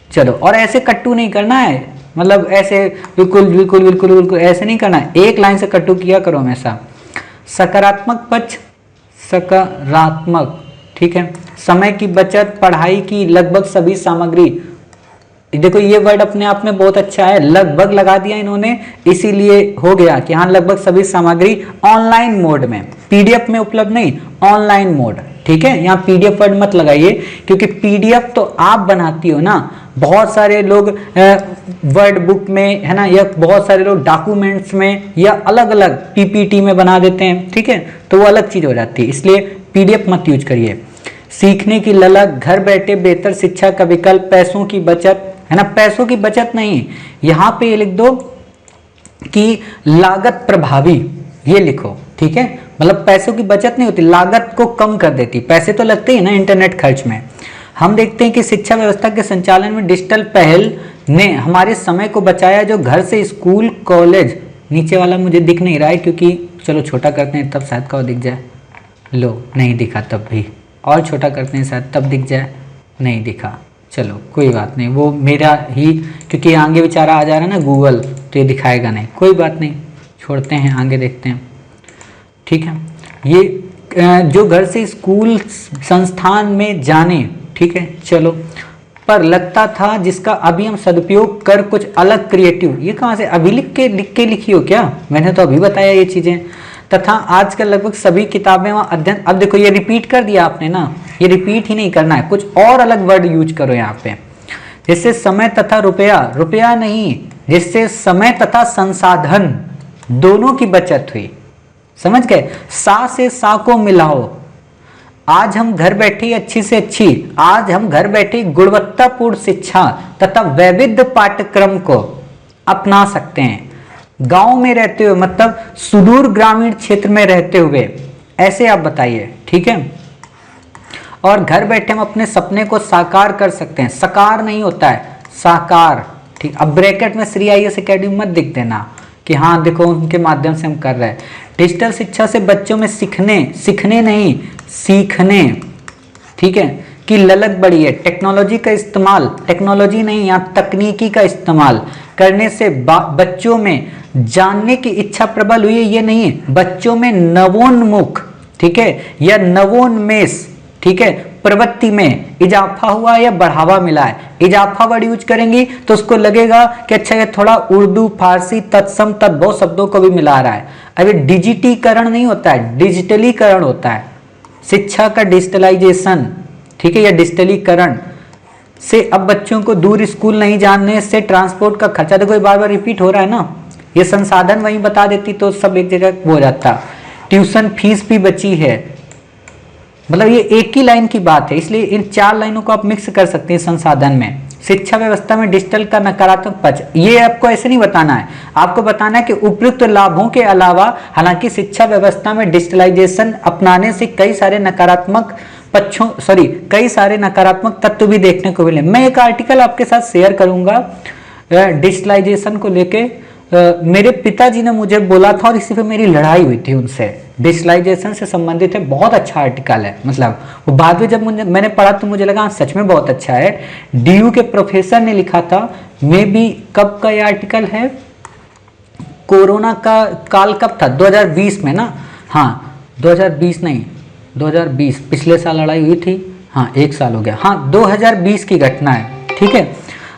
चलो, और ऐसे कट्टू नहीं करना है, मतलब ऐसे बिल्कुल बिल्कुल बिल्कुल बिल्कुल ऐसे नहीं करना है, एक लाइन से कट्टू किया करो हमेशा। सकारात्मक पक्ष, सकारात्मक, ठीक है। समय की बचत, पढ़ाई की लगभग सभी सामग्री, देखो ये वर्ड अपने आप में बहुत अच्छा है, लगभग लगा दिया इन्होंने, इसीलिए हो गया कि हाँ लगभग सभी सामग्री ऑनलाइन मोड में, पीडीएफ में उपलब्ध नहीं, ऑनलाइन मोड, ठीक है। यहाँ पीडीएफ वर्ड मत लगाइए, क्योंकि पीडीएफ तो आप बनाती हो ना, बहुत सारे लोग वर्ड बुक में है ना, या बहुत सारे लोग डॉक्यूमेंट्स में या अलग अलग पीपीटी में बना देते हैं, ठीक है, तो वो अलग चीज हो जाती है, इसलिए पीडीएफ मत यूज करिए। सीखने की ललक, घर बैठे बेहतर शिक्षा का विकल्प, पैसों की बचत, है ना, पैसों की बचत नहीं, यहां पे ये लिख दो कि लागत प्रभावी, ये लिखो, ठीक है, मतलब पैसों की बचत नहीं होती, लागत को कम कर देती, पैसे तो लगते ही ना इंटरनेट खर्च में। हम देखते हैं कि शिक्षा व्यवस्था के संचालन में डिजिटल पहल ने हमारे समय को बचाया, जो घर से स्कूल कॉलेज, नीचे वाला मुझे दिख नहीं रहा है क्योंकि चलो छोटा करते हैं तब शायद का दिख जाए, लो नहीं दिखा तब भी, और छोटा करते हैं शायद तब दिख जाए, नहीं दिखा, चलो कोई बात नहीं, वो मेरा ही, क्योंकि आगे बेचारा आ जा रहा है ना गूगल, तो ये दिखाएगा नहीं, कोई बात नहीं, छोड़ते हैं, आगे देखते हैं, ठीक है। ये जो घर से स्कूल संस्थान में जाने, ठीक है, चलो, पर लगता था जिसका अभी हम सदुपयोग कर कुछ अलग क्रिएटिव, ये कहाँ से अभी लिख के लिखी हो क्या, मैंने तो अभी बताया ये चीजें। तथा आजकल लगभग सभी किताबें वहाँ अध्ययन, अब देखो ये रिपीट कर दिया आपने ना, ये रिपीट ही नहीं करना है, कुछ और अलग वर्ड यूज करो यहाँ पे, जिससे समय तथा रुपया, रुपया नहीं, जिससे समय तथा संसाधन दोनों की बचत हुई, समझ गए, सा से सा को मिलाओ। आज हम घर बैठे अच्छी से अच्छी, आज हम घर बैठे गुणवत्तापूर्ण शिक्षा तथा वैविध्य पाठ्यक्रम को अपना सकते हैं, गांव में रहते हुए, मतलब सुदूर ग्रामीण क्षेत्र में रहते हुए, ऐसे आप बताइए, ठीक है। और घर बैठे हम अपने सपने को साकार कर सकते हैं। साकार नहीं होता है, साकार। ठीक, अब ब्रैकेट में श्री IAS अकेडमी मत दिख देना कि हाँ देखो उनके माध्यम से हम कर रहे हैं। डिजिटल शिक्षा से बच्चों में सीखने नहीं सीखने, ठीक है, की ललक बढ़ी है। टेक्नोलॉजी का इस्तेमाल, टेक्नोलॉजी नहीं यहाँ तकनीकी का इस्तेमाल करने से बच्चों में जानने की इच्छा प्रबल हुई है, ये नहीं है, बच्चों में नवोन्मुख, ठीक है, या नवोन्मेष, ठीक है, प्रवृत्ति में इजाफा हुआ या बढ़ावा मिला है। इजाफा वर्ड यूज करेंगी तो उसको लगेगा कि अच्छा ये थोड़ा उर्दू, फारसी, तत्सम, तद्भव शब्दों को भी मिला रहा है। अभी डिजिटीकरण नहीं होता है, डिजिटलीकरण होता है, शिक्षा का डिजिटलाइजेशन, ठीक है, या डिजिटलीकरण से अब बच्चों को दूर स्कूल नहीं जाने से ट्रांसपोर्ट का खर्चा, देखो बार बार रिपीट हो रहा है ना, ये संसाधन वहीं बता देती तो सब एक जगह हो जाता। ट्यूशन फीस भी बची है, मतलब ये एक ही लाइन की बात है, इसलिए इन 4 लाइनों को आप मिक्स कर सकते हैं संसाधन में। शिक्षा व्यवस्था में डिजिटल का नकारात्मक पक्ष, ये आपको ऐसे नहीं बताना है, आपको बताना है कि उपयुक्त लाभों के अलावा हालांकि शिक्षा व्यवस्था में डिजिटलाइजेशन अपनाने से कई सारे नकारात्मक पक्षों कई सारे नकारात्मक तत्व भी देखने को मिले। मैं एक आर्टिकल आपके साथ शेयर करूंगा डिजिटलाइजेशन को लेके, मेरे पिताजी ने मुझे बोला था और इसी पे मेरी लड़ाई हुई थी उनसे, डिजिटलाइजेशन से संबंधित है, बहुत अच्छा आर्टिकल है। मतलब वो बाद में जब मैंने पढ़ा तो मुझे लगा सच में बहुत अच्छा है। DU के प्रोफेसर ने लिखा था, मे बी कब का ये आर्टिकल है, कोरोना का काल कब था, 2020 में ना, हाँ 2020 नहीं 2020, पिछले साल लड़ाई हुई थी, हाँ 1 साल हो गया, हाँ 2020 की घटना है, ठीक है।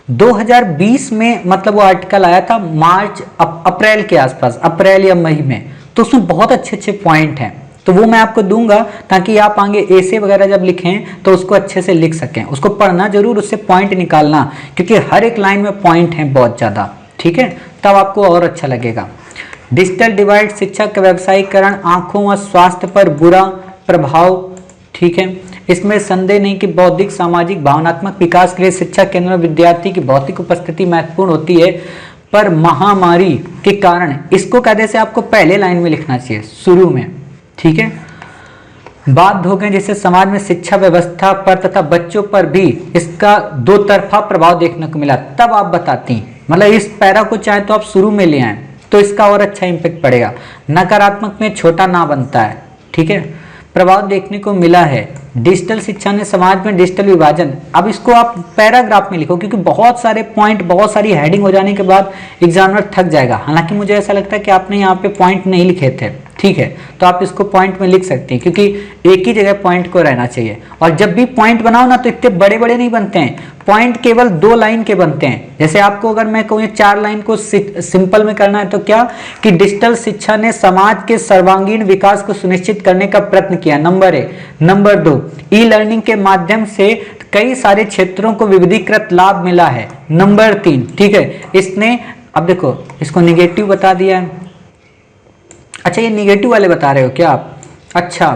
2020 में मतलब वो आर्टिकल आया था मार्च अप्रैल के आसपास, अप्रैल या मई में, तो उसमें बहुत अच्छे अच्छे पॉइंट हैं, तो वो मैं आपको दूंगा ताकि आप आगे ऐसे वगैरह जब लिखें तो उसको अच्छे से लिख सकें। उसको पढ़ना जरूर, उससे पॉइंट निकालना, क्योंकि हर एक लाइन में पॉइंट हैं बहुत ज़्यादा, ठीक है, तब आपको और अच्छा लगेगा। डिजिटल डिवाइड, शिक्षा का व्यवसायीकरण, आंखों व स्वास्थ्य पर बुरा प्रभाव, ठीक है, इसमें संदेह नहीं कि बौद्धिक, सामाजिक, भावनात्मक विकास के लिए शिक्षा केंद्र में विद्यार्थी की भौतिक उपस्थिति महत्वपूर्ण होती है, पर महामारी के कारण इसको कहते से आपको पहले लाइन में लिखना चाहिए, शुरू में, ठीक है। बात हो गए जिससे समाज में शिक्षा व्यवस्था पर तथा बच्चों पर भी इसका 2 तरफा प्रभाव देखने को मिला, तब आप बताती, मतलब इस पैरा को चाहे तो आप शुरू में ले आए तो इसका और अच्छा इंपैक्ट पड़ेगा। नकारात्मक में छोटा ना बनता है, ठीक है। प्रभाव देखने को मिला है, डिजिटल शिक्षा ने समाज में डिजिटल विभाजन, अब इसको आप पैराग्राफ में लिखो क्योंकि बहुत सारे पॉइंट, बहुत सारी हेडिंग हो जाने के बाद एग्जामिनर थक जाएगा। हालांकि मुझे ऐसा लगता है कि आपने यहाँ पे पॉइंट नहीं लिखे थे, ठीक है, तो आप इसको पॉइंट में लिख सकते हैं क्योंकि एक ही जगह पॉइंट को रहना चाहिए। और जब भी पॉइंट बनाओ ना तो इतने बड़े बड़े नहीं बनते हैं, पॉइंट केवल 2 लाइन के बनते हैं। जैसे आपको अगर मैं कहूँ 4 लाइन को सिंपल में करना है तो क्या कि डिजिटल शिक्षा ने समाज के सर्वांगीण विकास को सुनिश्चित करने का प्रयत्न किया, नंबर 1। नंबर 2, ई लर्निंग के माध्यम से कई सारे क्षेत्रों को विविधीकृत लाभ मिला है। नंबर 3, ठीक है, इसने, अब देखो इसको निगेटिव बता दिया है, अच्छा ये निगेटिव वाले बता रहे हो क्या आप, अच्छा,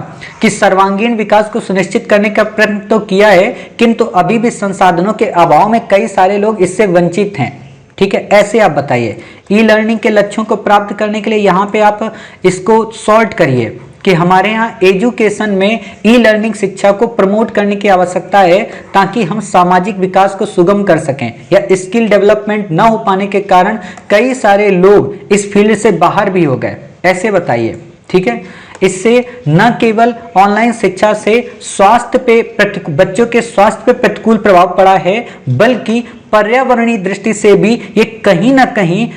कि सर्वांगीण विकास को सुनिश्चित करने का प्रयत्न तो किया है किंतु अभी भी संसाधनों के अभाव में कई सारे लोग इससे वंचित हैं, ठीक है, ऐसे आप बताइए। ई लर्निंग के लक्ष्यों को प्राप्त करने के लिए यहाँ पे आप इसको सॉर्ट करिए कि हमारे यहाँ एजुकेशन में ई लर्निंग शिक्षा को प्रमोट करने की आवश्यकता है ताकि हम सामाजिक विकास को सुगम कर सकें, या स्किल डेवलपमेंट न हो पाने के कारण कई सारे लोग इस फील्ड से बाहर भी हो गए, ऐसे बताइए, ठीक है। इससे न केवल ऑनलाइन शिक्षा से स्वास्थ्य पे, बच्चों के स्वास्थ्य पे प्रतिकूल प्रभाव पड़ा है, बल्कि पर्यावरणीय दृष्टि से भी ये कहीं ना कहीं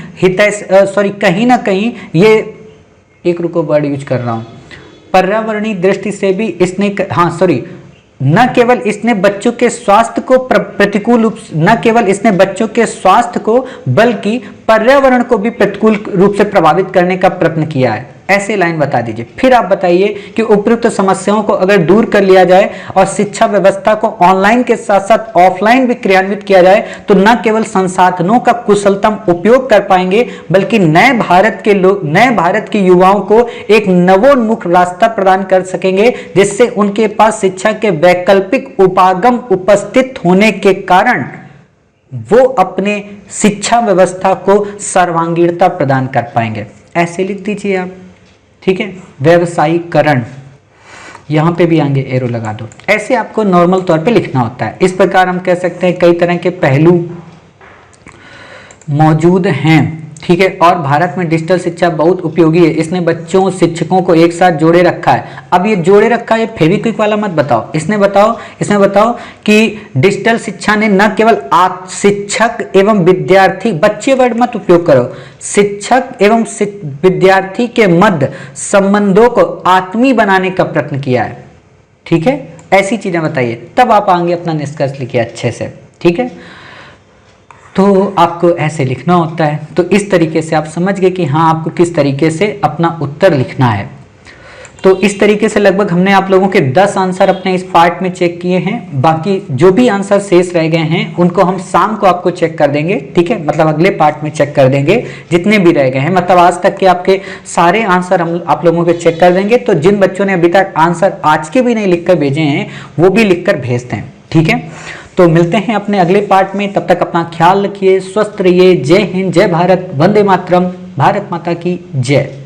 कहीं ना कहीं ये, एक रुको वर्ड यूज कर रहा हूं, पर्यावरणीय दृष्टि से भी इसने, न केवल इसने बच्चों के स्वास्थ्य को प्रतिकूल रूप, न केवल इसने बच्चों के स्वास्थ्य को बल्कि पर्यावरण को भी प्रतिकूल रूप से प्रभावित करने का प्रयत्न किया है, ऐसे लाइन बता दीजिए। फिर आप बताइए कि उपयुक्त समस्याओं को अगर दूर कर लिया जाए और शिक्षा व्यवस्था को ऑनलाइन के साथ साथ ऑफलाइन भी क्रियान्वित किया जाए तो न केवल संसाधनों का कुशलतम उपयोग कर पाएंगे बल्कि नए भारत के युवाओं को एक नवोन्मुख रास्ता प्रदान कर सकेंगे, जिससे उनके पास शिक्षा के वैकल्पिक उपागम उपस्थित होने के कारण वो अपने शिक्षा व्यवस्था को सर्वांगीणता प्रदान कर पाएंगे। ऐसे लिख दीजिए आप, ठीक है। व्यवसायीकरण, यहाँ पे भी आगे एरो लगा दो। ऐसे आपको नॉर्मल तौर पे लिखना होता है। इस प्रकार हम कह सकते हैं कई तरह के पहलू मौजूद हैं, ठीक है। और भारत में डिजिटल शिक्षा बहुत उपयोगी है, इसने बच्चों शिक्षकों को एक साथ जोड़े रखा है। अब ये जोड़े रखा है, ये फेविक्विक वाला मत बताओ, इसमें बताओ कि डिजिटल शिक्षा ने न केवल शिक्षक एवं विद्यार्थी, बच्चे वर्ड मत उपयोग करो, शिक्षक एवं विद्यार्थी के मध्य संबंधों को आत्मीय बनाने का प्रयत्न किया है, ठीक है। ऐसी चीजें बताइए, तब आप आगे अपना निष्कर्ष लिखिए अच्छे से, ठीक है। तो आपको ऐसे लिखना होता है। तो इस तरीके से आप समझ गए कि हाँ आपको किस तरीके से अपना उत्तर लिखना है। तो इस तरीके से लगभग हमने आप लोगों के 10 आंसर अपने इस पार्ट में चेक किए हैं। बाकी जो भी आंसर शेष रह गए हैं उनको हम शाम को आपको चेक कर देंगे, ठीक है। मतलब अगले पार्ट में चेक कर देंगे जितने भी रह गए हैं, मतलब आज तक के आपके सारे आंसर हम आप लोगों के चेक कर देंगे। तो जिन बच्चों ने अभी तक आंसर आज के भी नहीं लिख कर भेजे हैं वो भी लिख कर भेजते हैं, ठीक है। तो मिलते हैं अपने अगले पार्ट में, तब तक अपना ख्याल रखिए, स्वस्थ रहिए। जय हिंद, जय भारत, वंदे मातरम, भारत माता की जय।